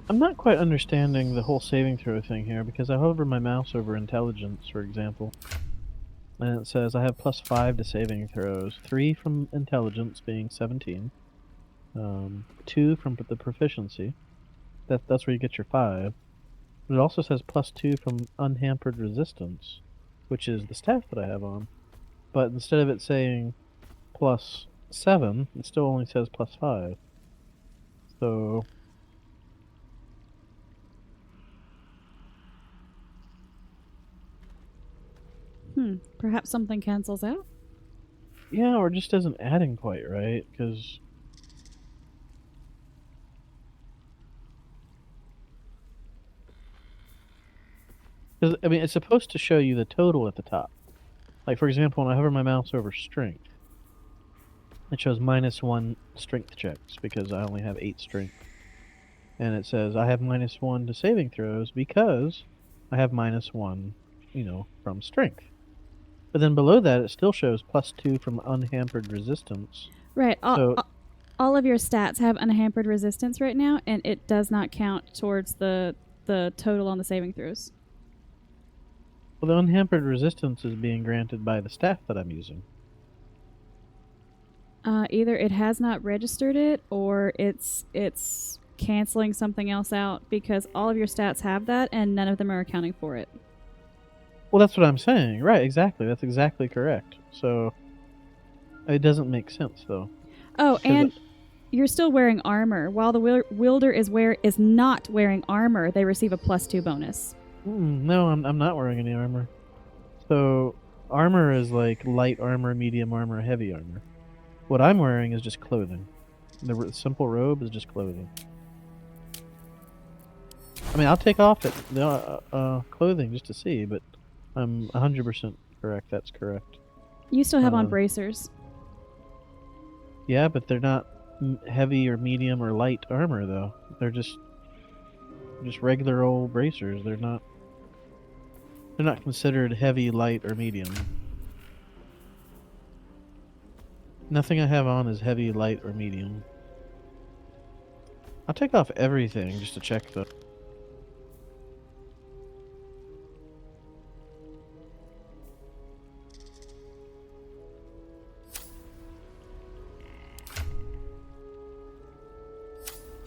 I'm not quite understanding the whole saving throw thing here, because I hover my mouse over intelligence, for example, and it says I have +5 to saving throws. 3 from intelligence, being 17. 2 from the proficiency. That's where you get your 5. But it also says +2 from unhampered resistance, which is the staff that I have on. But instead of it saying +7, it still only says +5. So... Perhaps something cancels out? Yeah, or just isn't adding quite right, because... I mean, it's supposed to show you the total at the top. Like, for example, when I hover my mouse over strength, it shows -1 strength checks, because I only have 8 strength. And it says I have -1 to saving throws because I have -1, from strength. But then below that, it still shows +2 from unhampered resistance. Right. So, All of your stats have unhampered resistance right now, and it does not count towards the total on the saving throws. well, the unhampered resistance is being granted by the staff that I'm using. Either it has not registered it, or it's canceling something else out, because all of your stats have that, and none of them are accounting for it. Well, that's what I'm saying. Right, exactly. That's exactly correct. So, it doesn't make sense, though. Oh, and you're still wearing armor. While the wielder is not wearing armor, they receive a +2 bonus. No, I'm not wearing any armor. So, armor is like light armor, medium armor, heavy armor. What I'm wearing is just clothing. The simple robe is just clothing. I mean, I'll take off the clothing just to see, but I'm 100% correct. That's correct. You still have on bracers. Yeah, but they're not heavy or medium or light armor, though. They're just regular old bracers. They're not considered heavy, light, or medium. Nothing I have on is heavy, light, or medium. I'll take off everything just to check, though.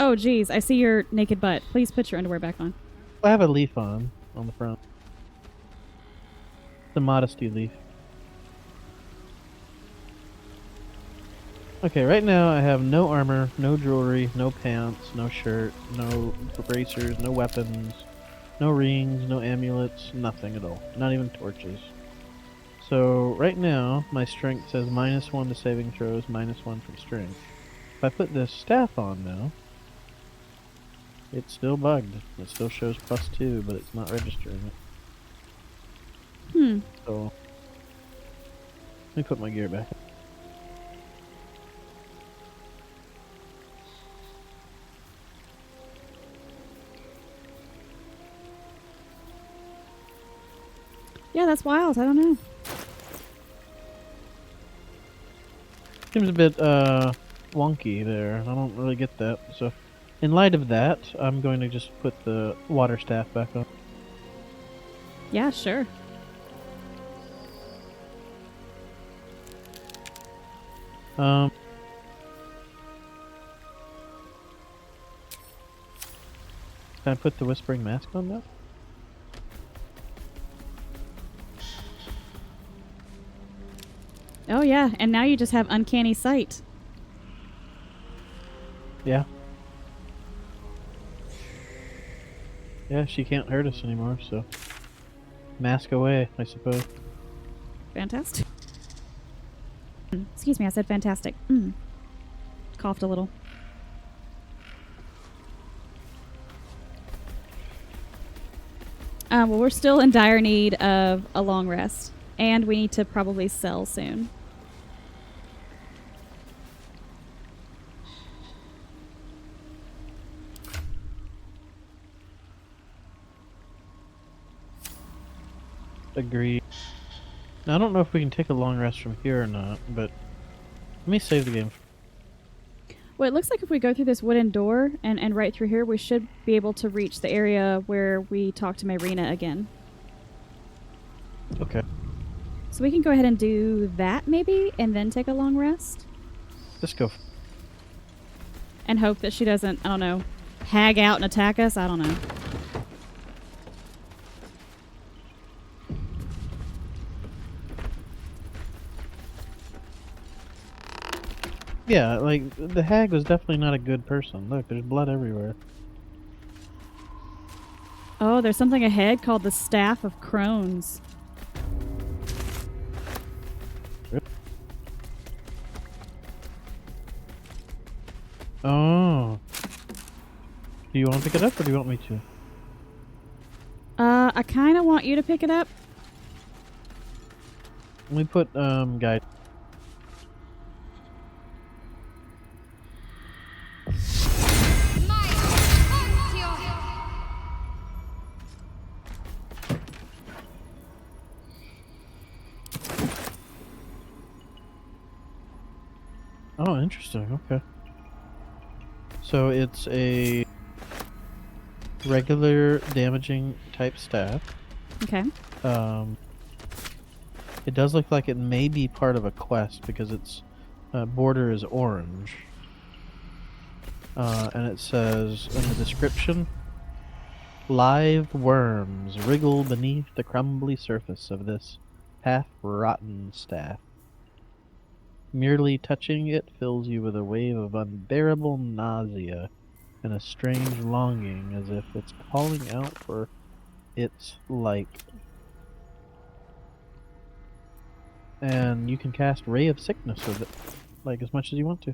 Oh, geez, I see your naked butt. Please put your underwear back on. I have a leaf on the front. The modesty leaf. Okay, right now I have no armor, no jewelry, no pants, no shirt, no bracers, no weapons, no rings, no amulets, nothing at all. Not even torches. So right now my strength says -1 to saving throws, -1 from strength. If I put this staff on now, it's still bugged. It still shows +2, but it's not registering it. So let me put my gear back. Yeah, that's wild. I don't know. Seems a bit wonky there. I don't really get that. So in light of that, I'm going to just put the water staff back on. Yeah, sure. Can I put the whispering mask on now? Oh yeah, and now you just have uncanny sight. Yeah. Yeah, she can't hurt us anymore, so mask away, I suppose. Fantastic. Excuse me, I said fantastic. Coughed a little. Well, we're still in dire need of a long rest, and we need to probably sell soon. Agreed. Now, I don't know if we can take a long rest from here or not, but let me save the game. Well, it looks like if we go through this wooden door and right through here, we should be able to reach the area where we talk to Myrina again. Okay. So we can go ahead and do that maybe, and then take a long rest. Let's go. And hope that she doesn't, I don't know, hag out and attack us. I don't know. Yeah, like, the hag was definitely not a good person. Look, there's blood everywhere. Oh, there's something ahead called the Staff of Crones. Oh. Do you want to pick it up, or do you want me to? I kind of want you to pick it up. Let me put, guide. Oh, interesting. Okay. So it's a regular damaging type staff. Okay. It does look like it may be part of a quest because its border is orange. And it says in the description, live worms wriggle beneath the crumbly surface of this half-rotten staff. Merely touching it fills you with a wave of unbearable nausea and a strange longing as if it's calling out for its like. And you can cast Ray of Sickness with it, like as much as you want to.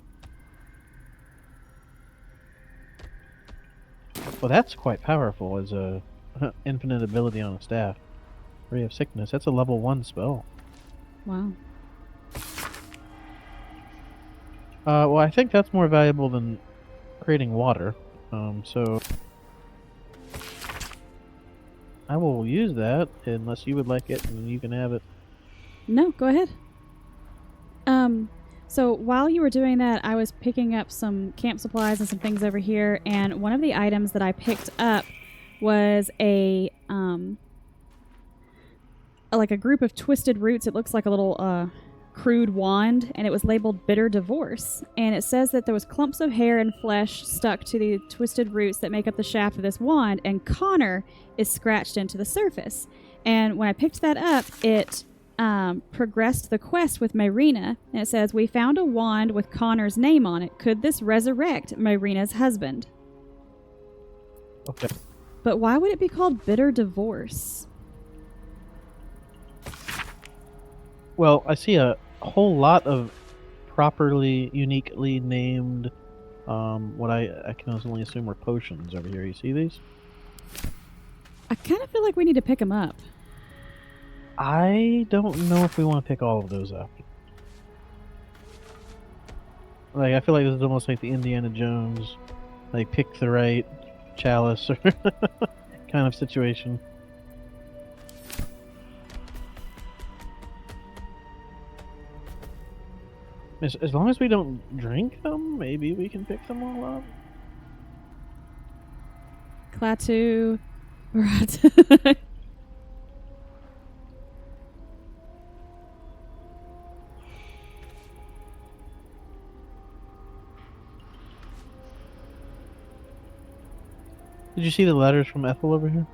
Well, that's quite powerful as a infinite ability on a staff. Ray of Sickness, that's a level 1 spell. Wow. Well, I think that's more valuable than creating water. So I will use that unless you would like it, and you can have it. No, go ahead. So while you were doing that, I was picking up some camp supplies and some things over here, and one of the items that I picked up was a like a group of twisted roots. It looks like a little crude wand, and it was labeled Bitter Divorce, and it says that there was clumps of hair and flesh stuck to the twisted roots that make up the shaft of this wand, and Connor is scratched into the surface. And when I picked that up, it progressed the quest with Myrina, and it says, we found a wand with Connor's name on it. Could this resurrect Myrina's husband? Okay. But why would it be called Bitter Divorce? Well, I see a whole lot of properly, uniquely named, what I can only assume were potions over here. You see these? I kind of feel like we need to pick them up. I don't know if we want to pick all of those up. Like, I feel like this is almost like the Indiana Jones, like, pick the right chalice or kind of situation. As long as we don't drink them, maybe we can pick them all up. Klaatu. Right. Did you see the letters from Ethel over here?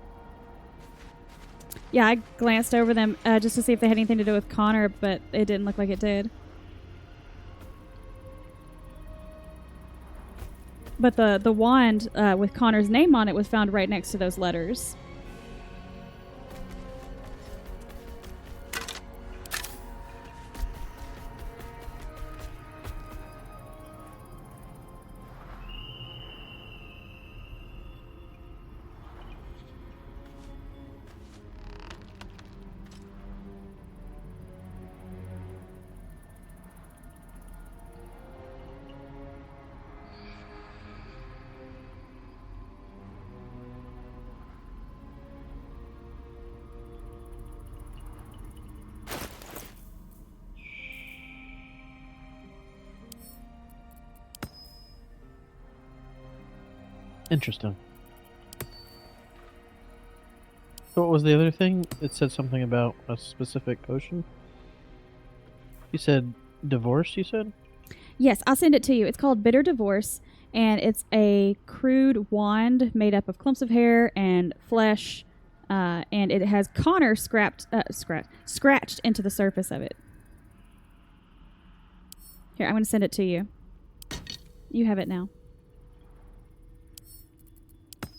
Yeah, I glanced over them just to see if they had anything to do with Connor, but it didn't look like it did. But the wand with Connor's name on it was found right next to those letters. Interesting. So what was the other thing? It said something about a specific potion? You said divorce, you said? Yes, I'll send it to you. It's called Bitter Divorce, and it's a crude wand made up of clumps of hair and flesh, and it has Connor scratched into the surface of it. Here, I'm going to send it to you. You have it now.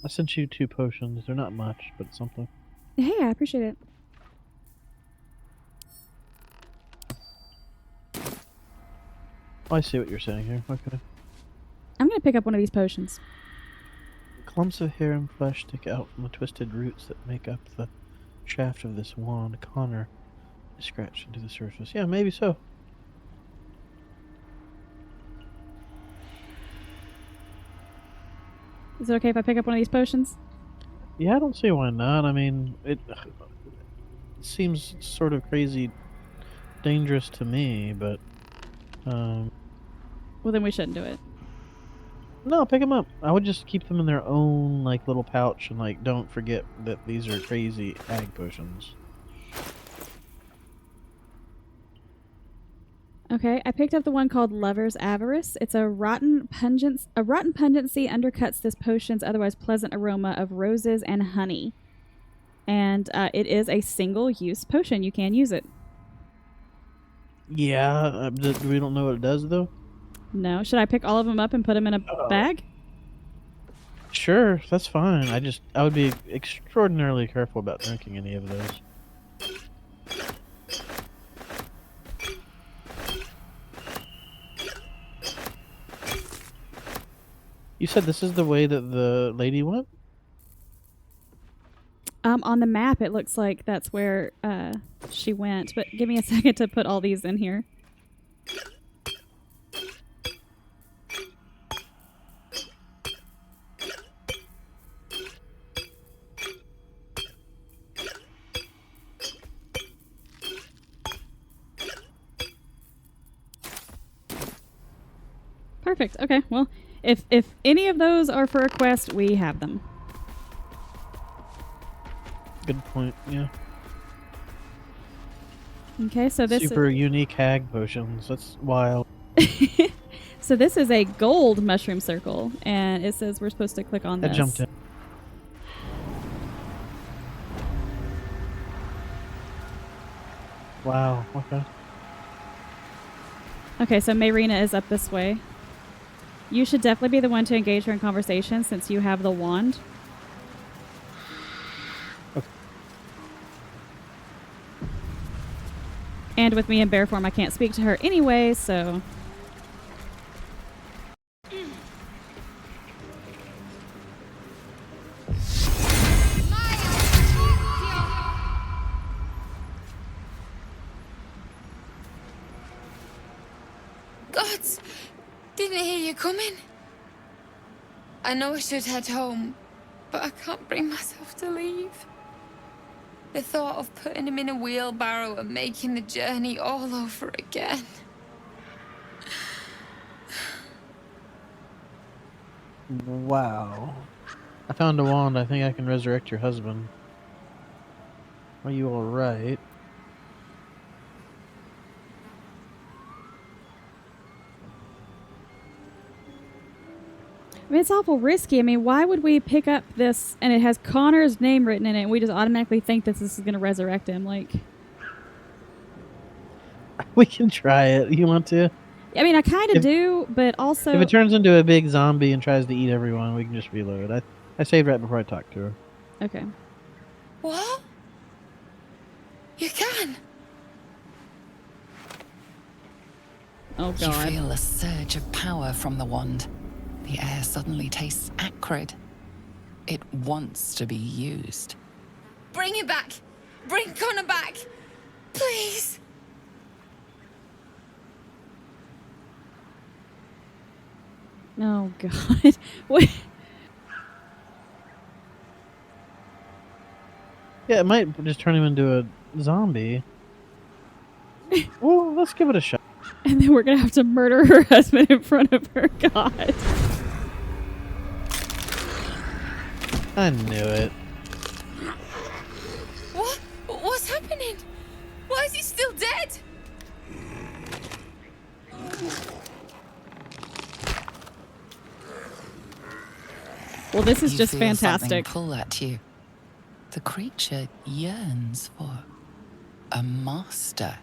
I sent you 2 potions. They're not much, but something. Hey, I appreciate it. Oh, I see what you're saying here. Okay. I'm going to pick up one of these potions. Clumps of hair and flesh stick out from the twisted roots that make up the shaft of this wand. Connor is scratched into the surface. Yeah, maybe so. Is it okay if I pick up one of these potions? Yeah, I don't see why not. I mean, it seems sort of crazy dangerous to me, but Well, then we shouldn't do it. no, pick them up. I would just keep them in their own like little pouch and like don't forget that these are crazy ag potions. Okay, I picked up the one called Lover's Avarice. It's a rotten pungency undercuts this potion's otherwise pleasant aroma of roses and honey. And it is a single-use potion. You can use it. Yeah, we don't know what it does though. No. Should I pick all of them up and put them in a bag? Sure, that's fine. I would be extraordinarily careful about drinking any of those. You said this is the way that the lady went? On the map, it looks like that's where she went. But give me a second to put all these in here. Perfect. Okay. Well, if any of those are for a quest, we have them. Good point, yeah. Okay, so this Super unique hag potions. That's wild. So this is a gold mushroom circle, and it says we're supposed to click on this. I jumped in. Wow. Okay. Okay, so Mayrina is up this way. You should definitely be the one to engage her in conversation since you have the wand. Okay. And with me in bear form, I can't speak to her anyway, so... Gods! Didn't hear you coming. I know I should head home, but I can't bring myself to leave. The thought of putting him in a wheelbarrow and making the journey all over again. Wow. I found a wand. I think I can resurrect your husband. Are you alright? I mean, it's awful risky. I mean, why would we pick up this and it has Connor's name written in it and we just automatically think that this is going to resurrect him? Like, We can try it. You want to? I mean, I kind of If- do, but also... If it turns into a big zombie and tries to eat everyone, we can just reload. I saved right before I talked to her. Okay. What? You can? Oh, You God. feel a surge of power from the wand. The air suddenly tastes acrid. It wants to be used. Bring him back! Bring Connor back! Please! Oh, God. Wait. Yeah, it might just turn him into a zombie. Well, let's give it a shot. And then we're going to have to murder her husband in front of her. God. I knew it. What? What's happening? Why is he still dead? Well, this is You just feel fantastic. something pull at you. The creature yearns for a master.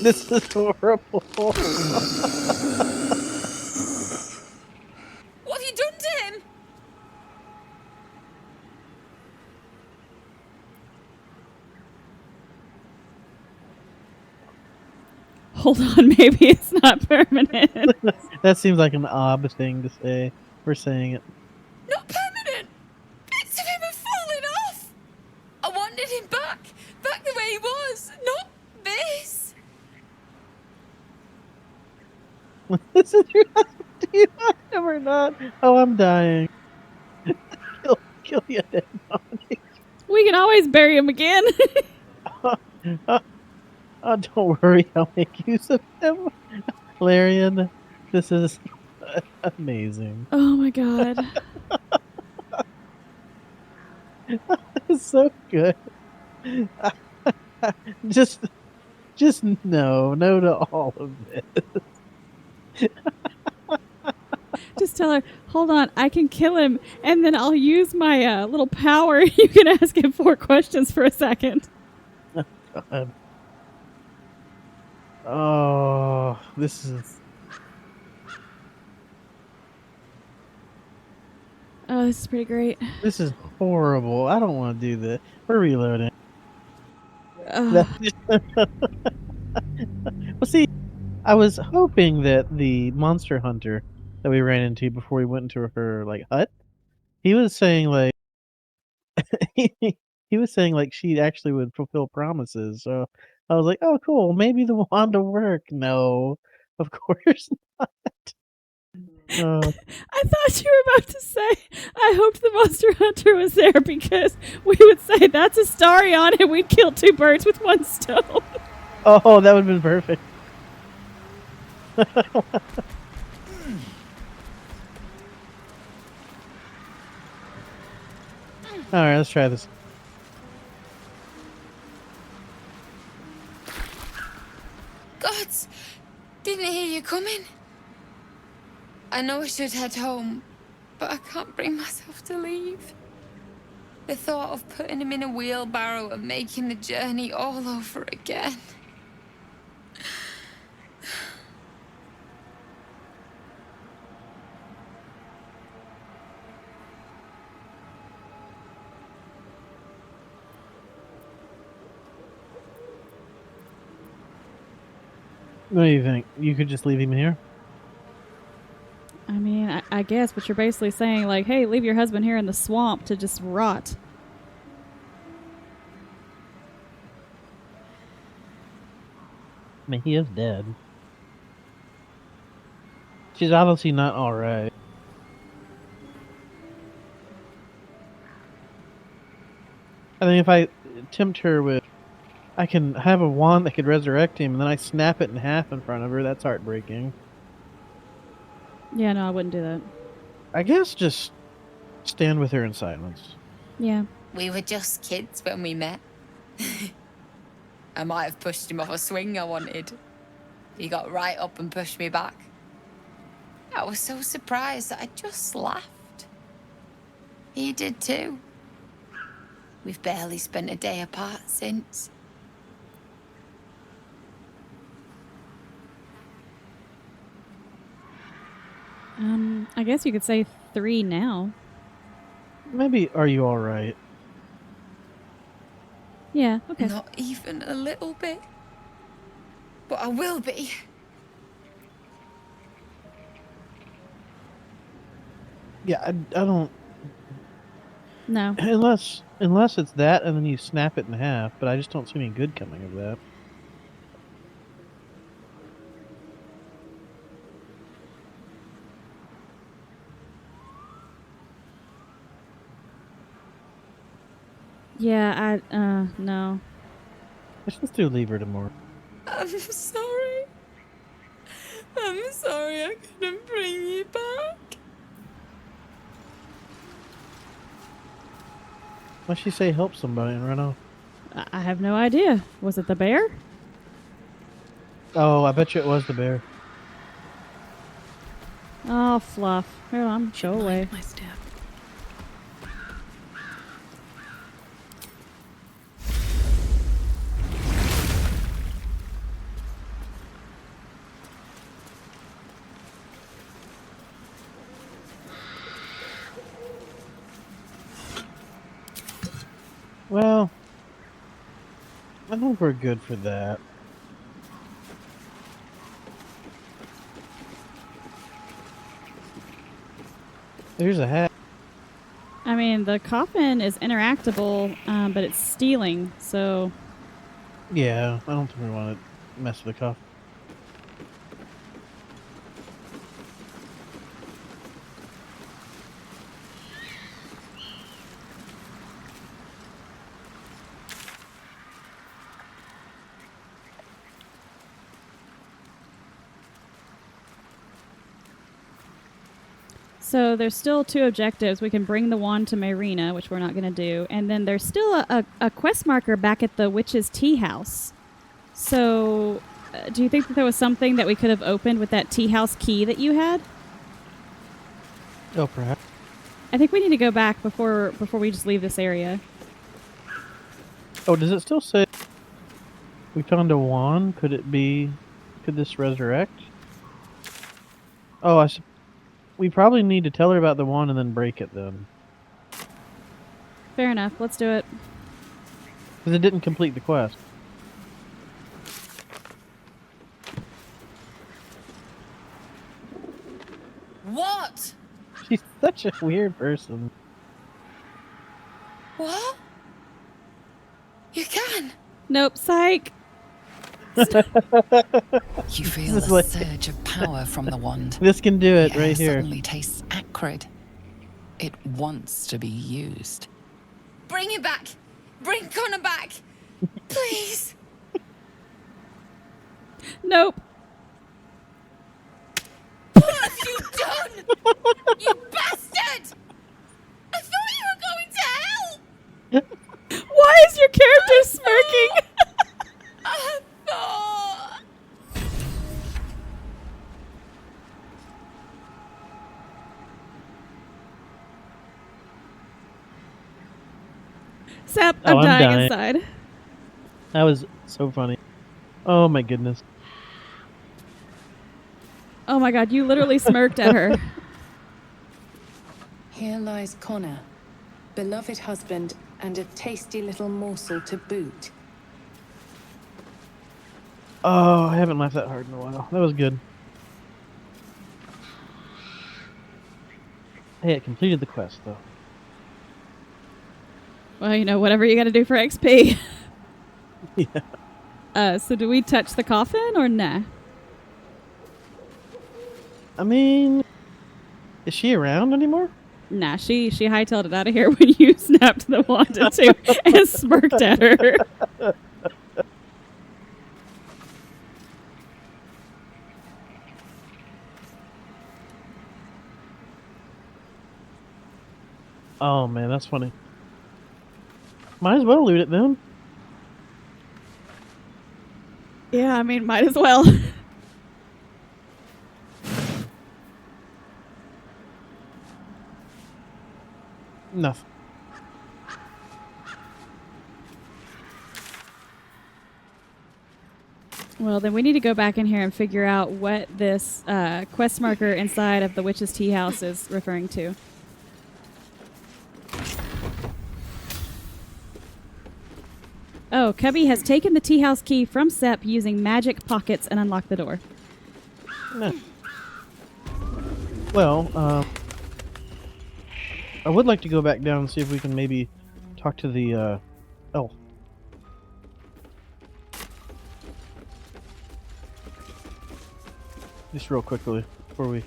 This is horrible. What have you done to him? Hold on, maybe it's not permanent. That seems like an odd thing to say. We're saying it. Not permanent! Bits of him have fallen off! I wanted him back the way he was, not this! This is your husband. Do you want him or not? Oh, I'm dying. Kill you, dead body. We can always bury him again. Oh, don't worry. I'll make use of him. Larian, this is amazing. Oh, my God. It's so good. Just no to all of it. Just tell her, hold on, I can kill him, and then I'll use my little power. You can ask him 4 questions for a second. God. Oh, this is. Oh, this is pretty great. This is horrible. I don't want to do this. We're reloading. Ugh. Well, see, I was hoping that the monster hunter that we ran into before we went into her hut, he was saying he was saying she actually would fulfill promises. So I was like, oh, cool. Maybe the wand will work. No, of course not. I thought you were about to say, I hoped the monster hunter was there because we would say that's a Starion and we'd kill 2 birds with 1 stone. Oh, that would have been perfect. Alright, let's try this. Gods! Didn't hear you coming. I know I should head home, but I can't bring myself to leave. The thought of putting him in a wheelbarrow and making the journey all over again. What do you think? You could just leave him here? I mean, I guess, but you're basically saying, like, hey, leave your husband here in the swamp to just rot. I mean, he is dead. She's obviously not alright. I think if I tempt her with, I can have a wand that could resurrect him, and then I snap it in half in front of her, that's heartbreaking. Yeah, no, I wouldn't do that. I guess just stand with her in silence. Yeah. We were just kids when we met. I might have pushed him off a swing I wanted. He got right up and pushed me back. I was so surprised that I just laughed. He did too. We've barely spent a day apart since. I guess you could say 3 now. Maybe, are you alright? Yeah, okay. Not even a little bit. But I will be. Yeah, I don't... No. Unless it's that, and then you snap it in half, but I just don't see any good coming of that. Yeah, no. Let's just do leave her tomorrow. I'm sorry. I'm sorry I couldn't bring you back. Why'd she say help somebody and run off? I have no idea. Was it the bear? Oh, I bet you it was the bear. Oh, fluff. Here, I'm go away. My step. Well, I think we're good for that. There's a hat. I mean, the coffin is interactable, but it's stealing, so... Yeah, I don't think we want to mess with the cuff. So there's still 2 objectives. We can bring the wand to Marina, which we're not going to do. And then there's still a quest marker back at the witch's tea house. So do you think that there was something that we could have opened with that tea house key that you had? Oh, perhaps. I think we need to go back before we just leave this area. Oh, does it still say we found a wand? Could this resurrect? Oh, we probably need to tell her about the wand and then break it then. Fair enough. Let's do it. Because it didn't complete the quest. What? She's such a weird person. What? You can? Nope, psych. You feel This is a like- surge of power from the wand. This can do it The air right here. suddenly tastes acrid. It wants to be used. Bring it back. Bring Connor back. Please. Nope. What have you done? You bastard! I thought you were going to help. Why is your character smirking? I thought. Sap, Oh, I'm I'm dying dying. inside. That was so funny. Oh my goodness. Oh my god, you literally smirked at her. Here lies Connor, beloved husband, and a tasty little morsel to boot. Oh, I haven't laughed that hard in a while. That was good. Hey, it completed the quest though. Well, you know, whatever you gotta do for XP. Yeah. So do we touch the coffin or nah? I mean, is she around anymore? Nah, she hightailed it out of here when you snapped the wand into and smirked at her. Oh man, that's funny. Might as well loot it then. Yeah, I mean, might as well. Enough. Well, then we need to go back in here and figure out what this quest marker inside of the witch's tea house is referring to. Oh, Cubby has taken the tea house key from Sep using magic pockets and unlocked the door. Nah. Well, I would like to go back down and see if we can maybe talk to the elf. Just real quickly before we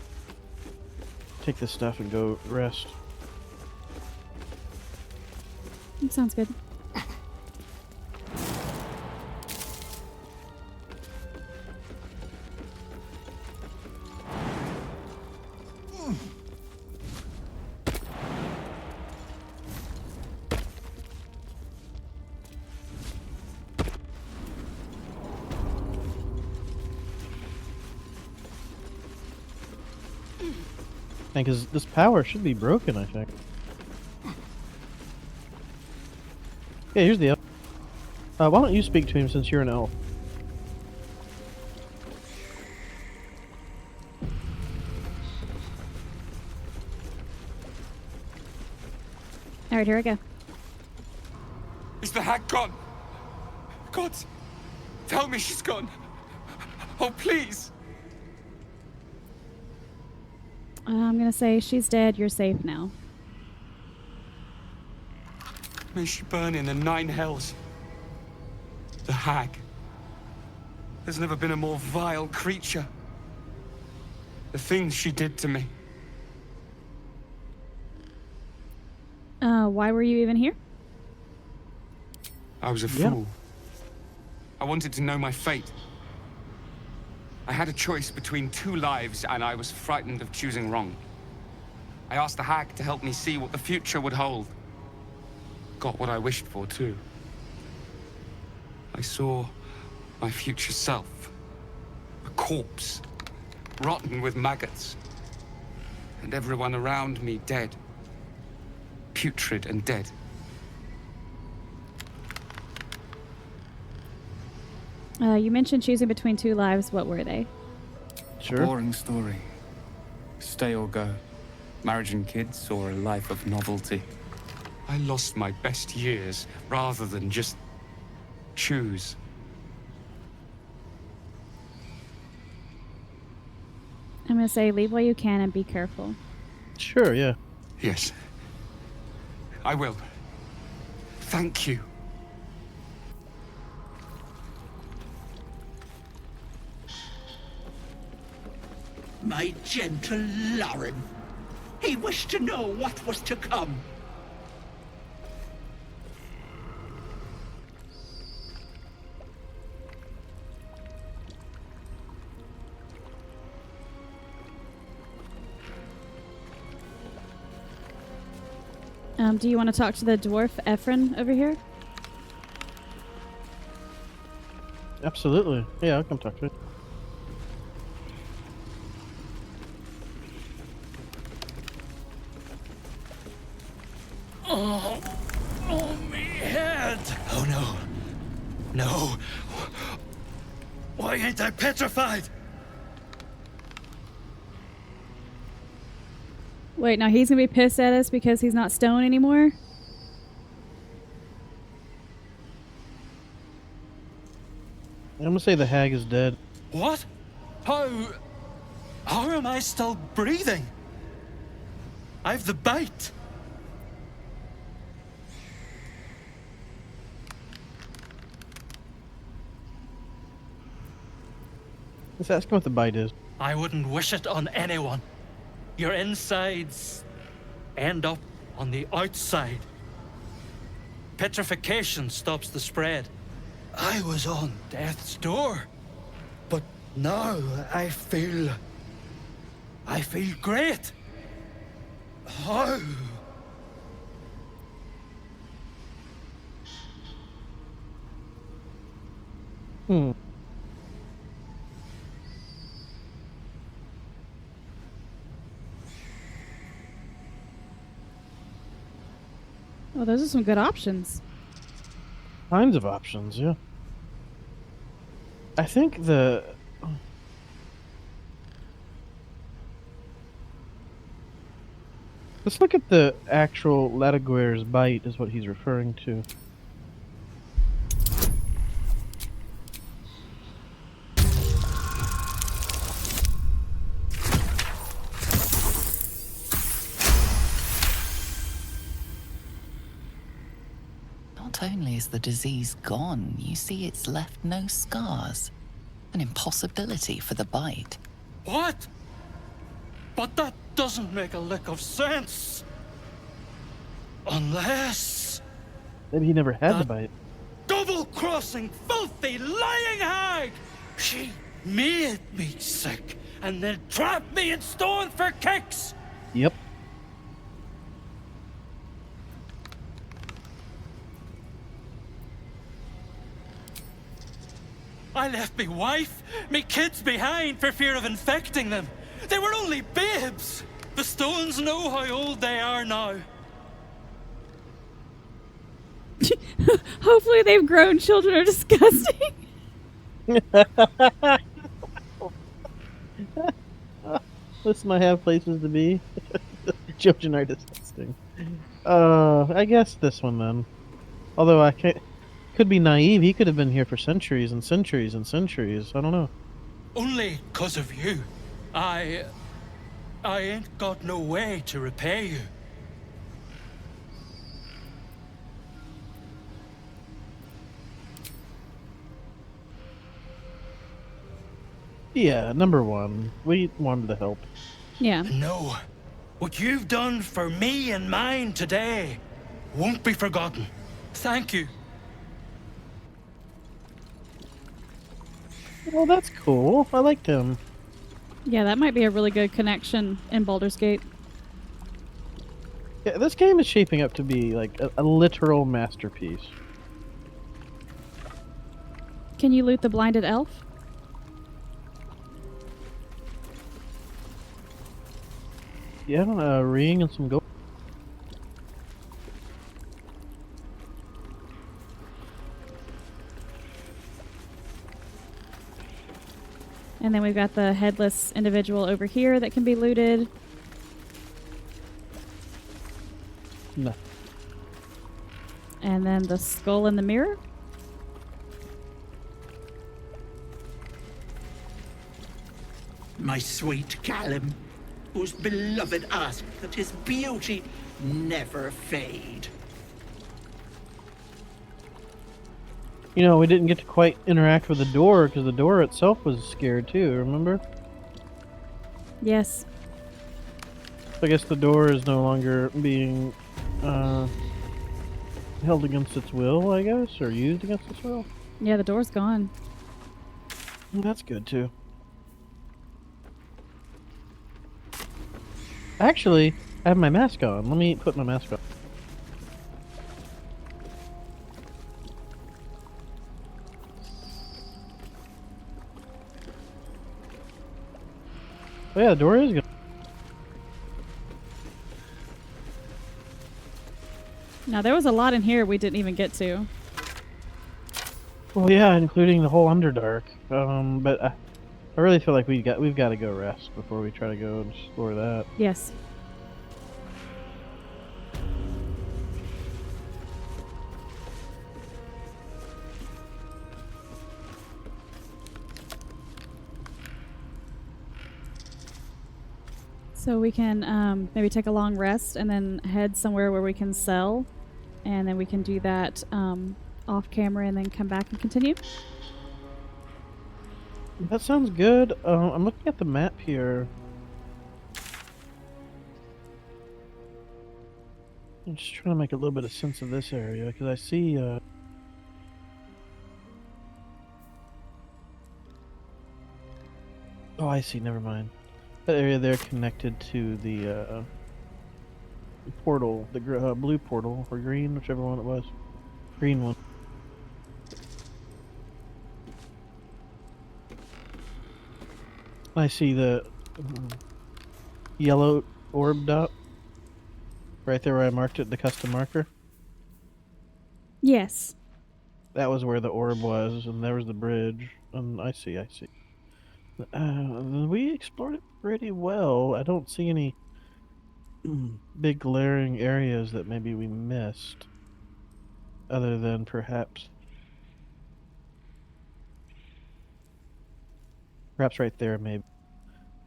take this stuff and go rest. Sounds good. Because this power should be broken, I think. Yeah, here's the elf. Why don't you speak to him since you're an elf? All right, here I go. Is the hag gone? God, tell me she's gone. Oh, please. I'm gonna say she's dead. You're safe now. May she burn in the 9 hells. The hag. There's never been a more vile creature. The things she did to me. Why were you even here? I was a fool. I wanted to know my fate. I had a choice between 2 lives, and I was frightened of choosing wrong. I asked the hag to help me see what the future would hold. Got what I wished for, too. I saw my future self. A corpse, rotten with maggots. And everyone around me dead. Putrid and dead. You mentioned choosing between 2 lives. What were they? Sure. Boring story. Stay or go. Marriage and kids, or a life of novelty. I lost my best years rather than just choose. I'm gonna say leave while you can and be careful. Sure, yeah. Yes. I will. Thank you. My gentle Lauren. He wished to know what was to come. Do you want to talk to the dwarf Ephron over here? Absolutely. Yeah, I'll come talk to you. Oh, me head. dead. Oh no. No. Why ain't I petrified? Wait, now he's gonna be pissed at us because he's not stone anymore? I'm gonna say the hag is dead. What? How am I still breathing? I've the bite. Let's ask him what the bite is. I wouldn't wish it on anyone. Your insides end up on the outside. Petrification stops the spread. I was on death's door, but now I feel great. How? Oh, those are some good options. Kinds of options, yeah. I think the... Let's look at the actual Latiguer's bite is what he's referring to. Not only is the disease gone, you see it's left no scars. An impossibility for the bite. What? But that doesn't make a lick of sense. Unless... Maybe he never had the bite. Double-crossing, filthy, lying hag! She made me sick, and then trapped me in stone for kicks! Yep. I left me wife, me kids behind for fear of infecting them. They were only babes. The stones know how old they are now. Hopefully they've grown. Children are disgusting. Listen, I have places to be. Children are disgusting. I guess this one then. Although I could be naive. He could have been here for centuries and centuries and centuries. I don't know. Only 'cause of you. I ain't got no way to repay you. Yeah, number one. We wanted to help. Yeah. No. What you've done for me and mine today won't be forgotten. Thank you. Well, that's cool. I liked him. Yeah, that might be a really good connection in Baldur's Gate. Yeah, this game is shaping up to be like a literal masterpiece. Can you loot the blinded elf? Yeah, a ring and some gold. And then we've got the headless individual over here that can be looted. No. And then the skull in the mirror. My sweet Callum, whose beloved asked that his beauty never fade. You know, we didn't get to quite interact with the door because the door itself was scared too, remember? Yes. I guess the door is no longer being held against its will, I guess, or used against its will. Yeah, the door's gone. Well, that's good too. Actually, I have my mask on. Let me put my mask on. Oh yeah, the door is good. Now, there was a lot in here we didn't even get to. Well, yeah, including the whole Underdark. But I really feel like we've got to go rest before we try to go and explore that. Yes. So we can maybe take a long rest and then head somewhere where we can sell, and then we can do that off camera and then come back and continue. That sounds good. I'm looking at the map here. I'm just trying to make a little bit of sense of this area because I see. Oh, I see. Never mind. That area there connected to the portal, the blue portal or green, whichever one it was. Green one. I see the yellow orb dot right there where I marked it, the custom marker. Yes. That was where the orb was, and there was the bridge. And I see. We explored it pretty well. I don't see any big glaring areas that maybe we missed, other than perhaps right there, maybe.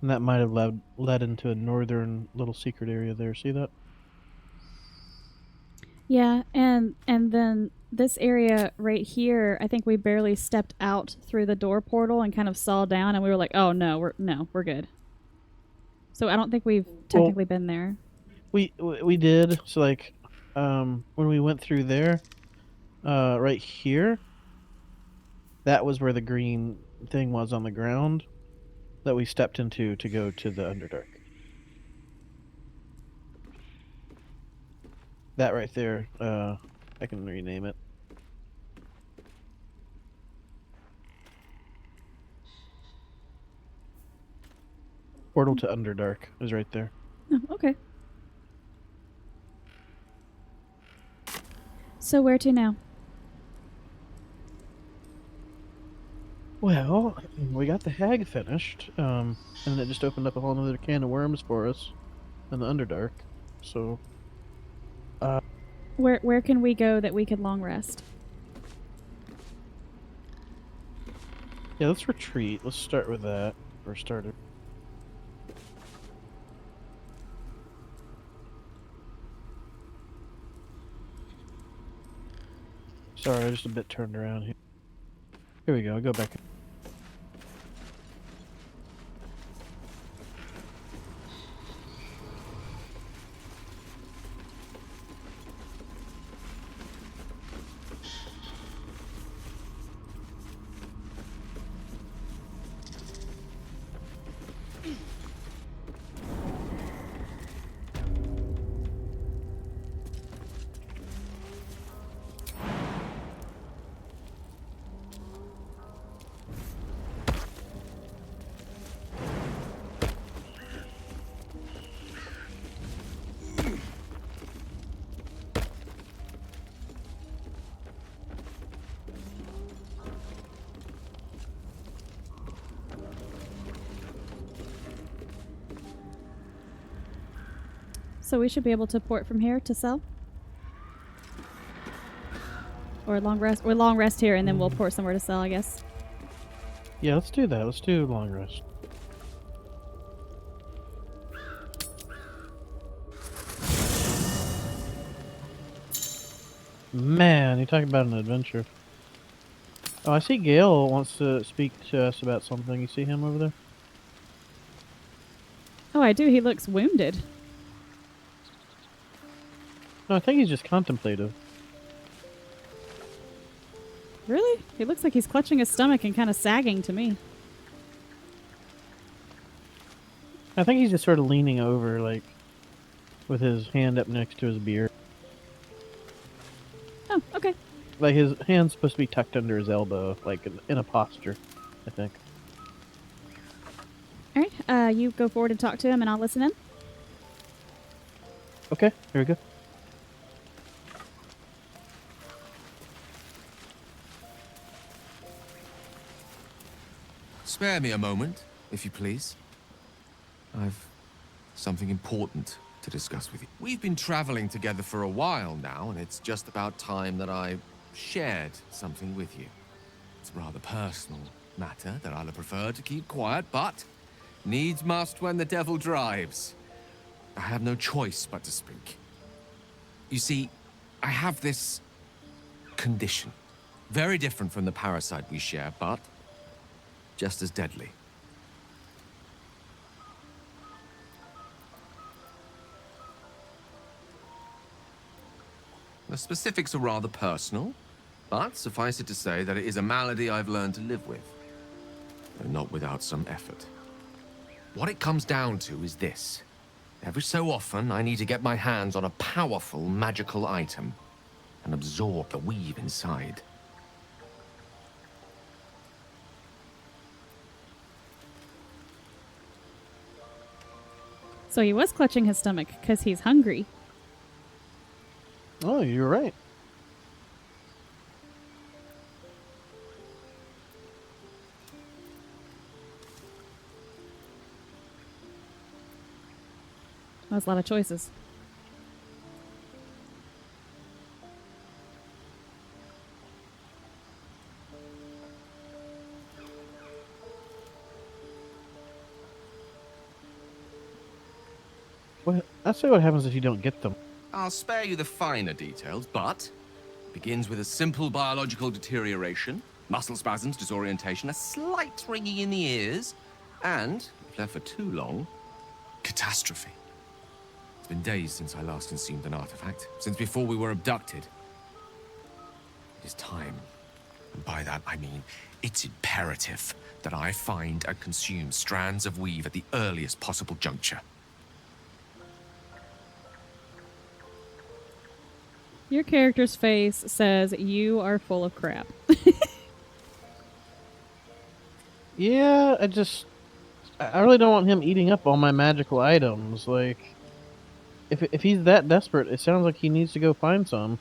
And that might have led into a northern little secret area there. See that? Yeah, and then this area right here, I think we barely stepped out through the door portal and kind of saw down, and we were like, "Oh no, we're good." So I don't think we've technically been there. We did. So like, when we went through there, right here, that was where the green thing was on the ground that we stepped into to go to the Underdark. That right there, I can rename it. Portal to Underdark is right there. Oh, okay. So where to now? Well, we got the hag finished, and it just opened up a whole other can of worms for us in the Underdark. So, Where can we go that we could long rest? yeah, let's retreat. Let's start with that for starter. Sorry, I'm just a bit turned around here. Here we go. I'll go back. So we should be able to port from here to sell? Or long rest? Or long rest here and then we'll port somewhere to sell, I guess. Yeah, let's do that. Let's do long rest. Man, you talk about an adventure. Oh, I see Gale wants to speak to us about something. You see him over there? Oh, I do. He looks wounded. No, I think he's just contemplative. Really? He looks like he's clutching his stomach and kind of sagging to me. I think he's just sort of leaning over, like, with his hand up next to his beard. Oh, okay. Like, his hand's supposed to be tucked under his elbow, like, in a posture, I think. All right. You go forward and talk to him and I'll listen in. Okay, here we go. Spare me a moment, if you please. I've something important to discuss with you. We've been traveling together for a while now, and it's just about time that I shared something with you. It's a rather personal matter that I'd have preferred to keep quiet, but needs must when the devil drives. I have no choice but to speak. You see, I have this condition. Very different from the parasite we share, but just as deadly. The specifics are rather personal, but suffice it to say that it is a malady I've learned to live with, though not without some effort. What it comes down to is this. Every so often, I need to get my hands on a powerful magical item and absorb the weave inside. So he was clutching his stomach because he's hungry. Oh, you're right. That's a lot of choices. Well, I'll say what happens if you don't get them. I'll spare you the finer details, but it begins with a simple biological deterioration, muscle spasms, disorientation, a slight ringing in the ears, and, if left for too long, catastrophe. It's been days since I last consumed an artifact, since before we were abducted. It is time, and by that I mean it's imperative that I find and consume strands of weave at the earliest possible juncture. Your character's face says you are full of crap. Yeah, I really don't want him eating up all my magical items. Like, if he's that desperate, it sounds like he needs to go find some.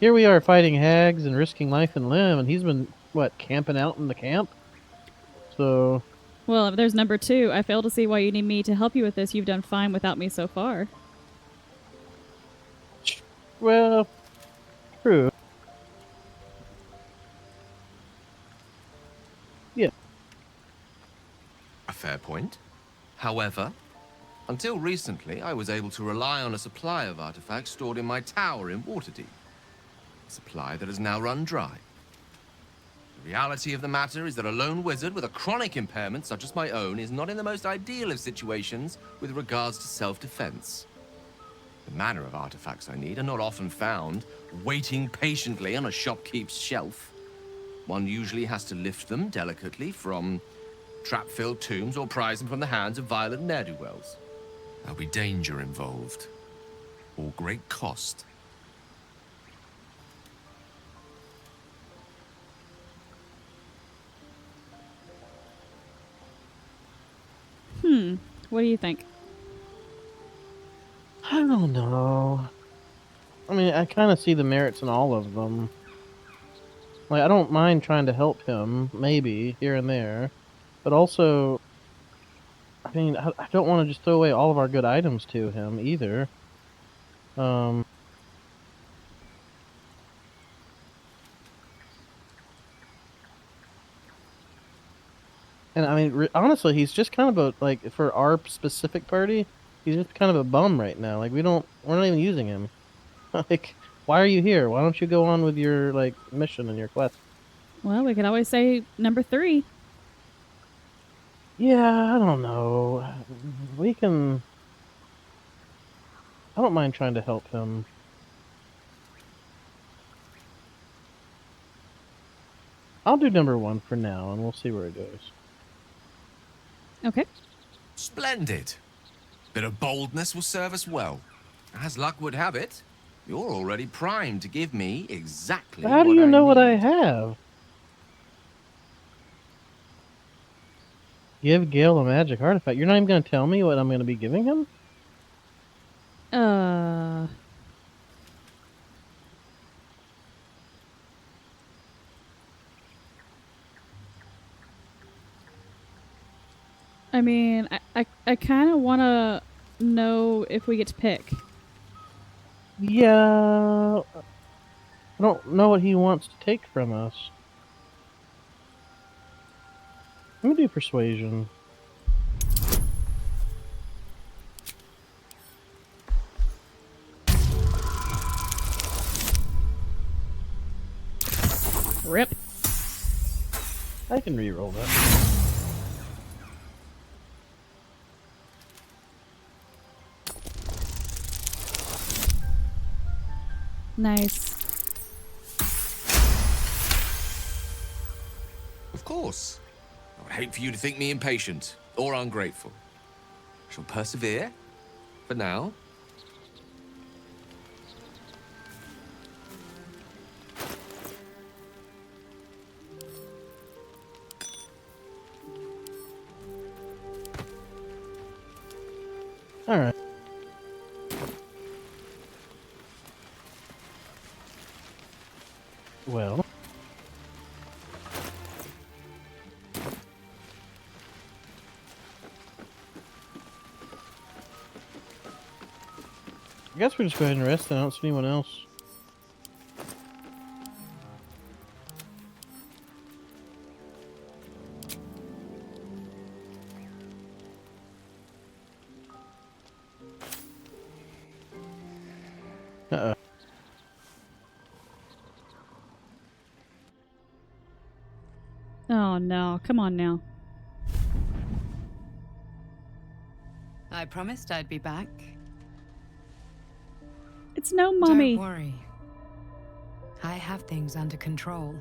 Here we are fighting hags and risking life and limb, and he's been, what, camping out in the camp? So... Well, if there's number 2, I fail to see why you need me to help you with this. You've done fine without me so far. Well, true. Yeah. A fair point. However, until recently, I was able to rely on a supply of artifacts stored in my tower in Waterdeep. A supply that has now run dry. The reality of the matter is that a lone wizard with a chronic impairment such as my own is not in the most ideal of situations with regards to self-defense. The manner of artifacts I need are not often found waiting patiently on a shopkeep's shelf. One usually has to lift them delicately from trap-filled tombs or prise them from the hands of violent ne'er-do-wells. There'll be danger involved, or great cost. What do you think? I don't know. I mean, I kind of see the merits in all of them. Like, I don't mind trying to help him, maybe, here and there. But also, I mean, I don't want to just throw away all of our good items to him, either. And I mean, honestly, he's just kind of a, like, for our specific party, he's just kind of a bum right now. Like, we're not even using him. Like, why are you here? Why don't you go on with your, like, mission and your quest? Well, we could always say number 3. Yeah, I don't know. We can... I don't mind trying to help him. I'll do number 1 for now, and we'll see where it goes. Okay. Splendid. Bit of boldness will serve us well. As luck would have it, you're already primed to give me exactly How do you know what I have? Give Gale a magic artifact. You're not even going to tell me what I'm going to be giving him? I mean, I kind of want to know if we get to pick. Yeah. I don't know what he wants to take from us. I'm gonna do persuasion. Rip. I can re-roll that. Nice. Of course. I would hate for you to think me impatient or ungrateful. I shall persevere. For now. Alright. Well. I guess we just go ahead and rest. I don't see anyone else. Uh-oh. Oh no, come on now. I promised I'd be back. It's no mummy. Don't worry. I have things under control.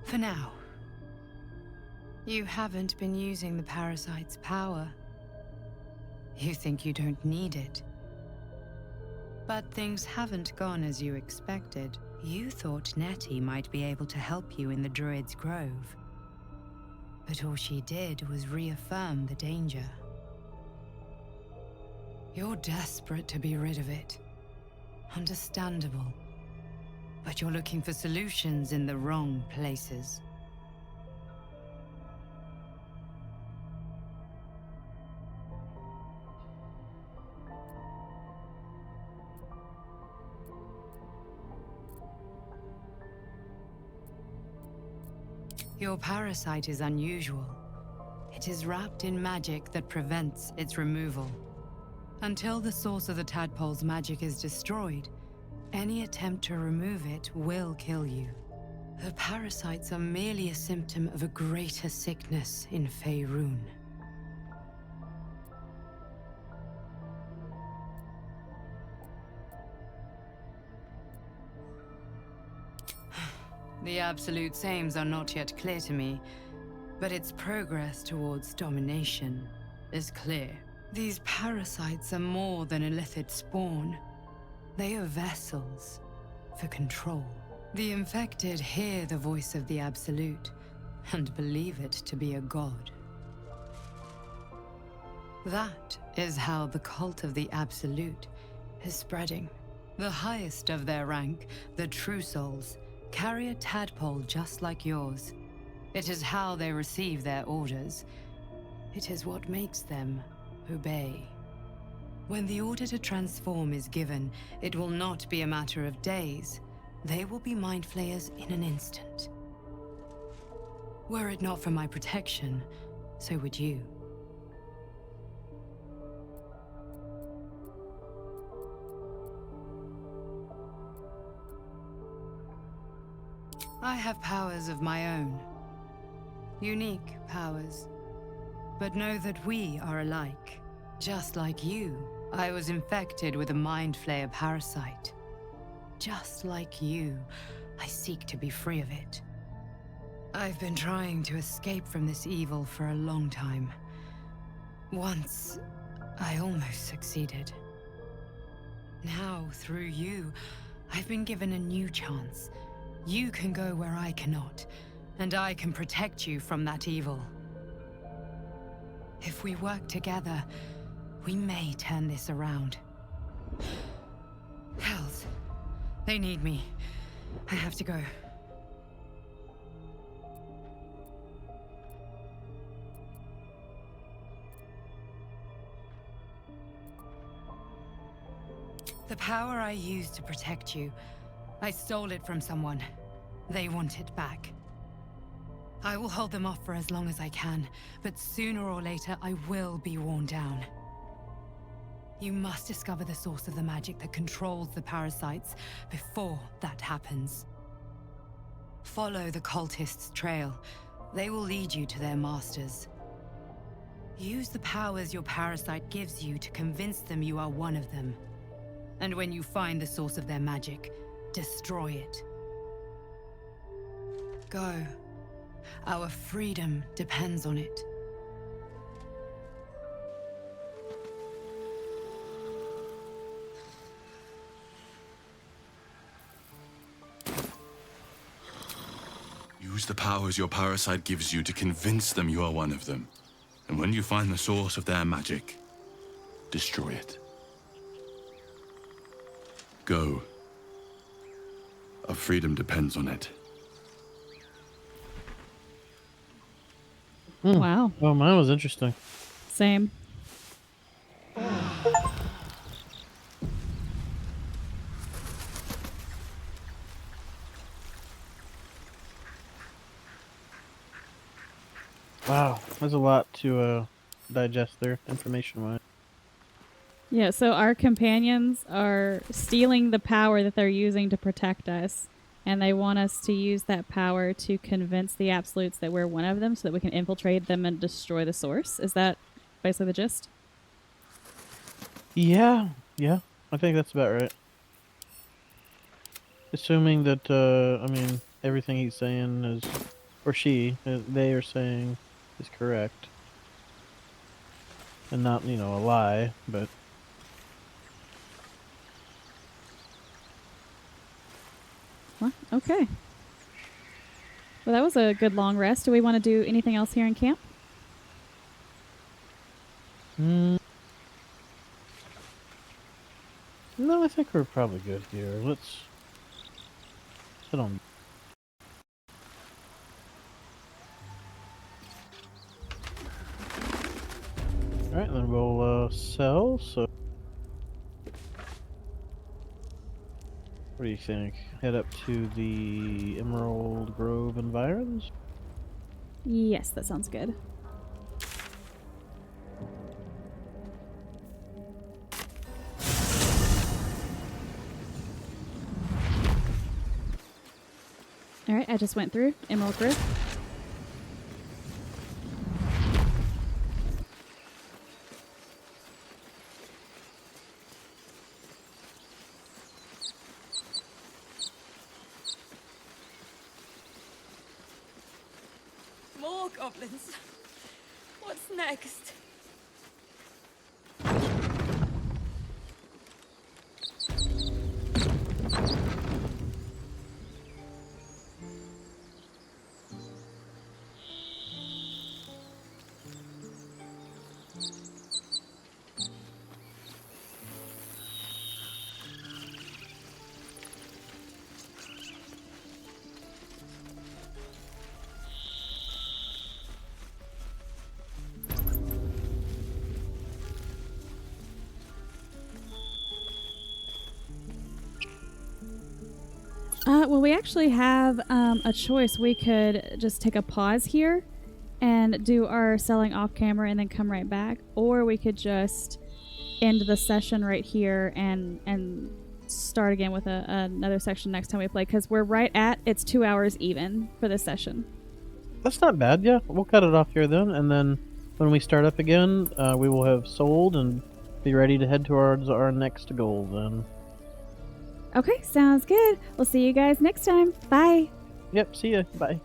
For now. You haven't been using the parasite's power. You think you don't need it. But things haven't gone as you expected. You thought Nettie might be able to help you in the Druid's Grove. But all she did was reaffirm the danger. You're desperate to be rid of it. Understandable. But you're looking for solutions in the wrong places. Your parasite is unusual. It is wrapped in magic that prevents its removal. Until the source of the tadpole's magic is destroyed, any attempt to remove it will kill you. The parasites are merely a symptom of a greater sickness in Faerun. The Absolute's aims are not yet clear to me, but its progress towards domination is clear. These parasites are more than a illithid spawn. They are vessels for control. The infected hear the voice of the Absolute and believe it to be a god. That is how the cult of the Absolute is spreading. The highest of their rank, the True Souls, carry a tadpole just like yours. It is how they receive their orders. It is what makes them obey. When the order to transform is given, it will not be a matter of days. They will be mind flayers in an instant. Were it not for my protection, so would you. I have powers of my own. Unique powers. But know that we are alike. Just like you, I was infected with a Mind Flayer parasite. Just like you, I seek to be free of it. I've been trying to escape from this evil for a long time. Once, I almost succeeded. Now, through you, I've been given a new chance. You can go where I cannot, and I can protect you from that evil. If we work together, we may turn this around. Hells, they need me. I have to go. The power I used to protect you, I stole it from someone. They want it back. I will hold them off for as long as I can, but sooner or later I will be worn down. You must discover the source of the magic that controls the parasites before that happens. Follow the cultists' trail. They will lead you to their masters. Use the powers your parasite gives you to convince them you are one of them. And when you find the source of their magic, destroy it. Go. Our freedom depends on it. Use the powers your parasite gives you to convince them you are one of them. And when you find the source of their magic, destroy it. Go. Our freedom depends on it. Wow. Oh, mine was interesting. Same. Wow, there's a lot to digest there, information-wise. Yeah, so our companions are stealing the power that they're using to protect us, and they want us to use that power to convince the absolutes that we're one of them so that we can infiltrate them and destroy the source. Is that basically the gist? Yeah, I think that's about right. Assuming that, I mean, everything he's saying is, or she, they are saying is correct. And not, a lie, but... Well, okay. Well, that was a good long rest. Do we want to do anything else here in camp? No, I think we're probably good here. Let's sit on. Alright, then we'll sell, so... What do you think? Head up to the Emerald Grove environs? Yes, that sounds good. Alright, I just went through Emerald Grove. More goblins. What's next? Well, we actually have a choice. We could just take a pause here and do our selling off camera and then come right back. Or we could just end the session right here and start again with another section next time we play. Because we're right at, it's 2 hours even for this session. That's not bad, yeah. We'll cut it off here then, and then when we start up again, we will have sold and be ready to head towards our next goal then. Okay, sounds good. We'll see you guys next time. Bye. Yep, see ya. Bye.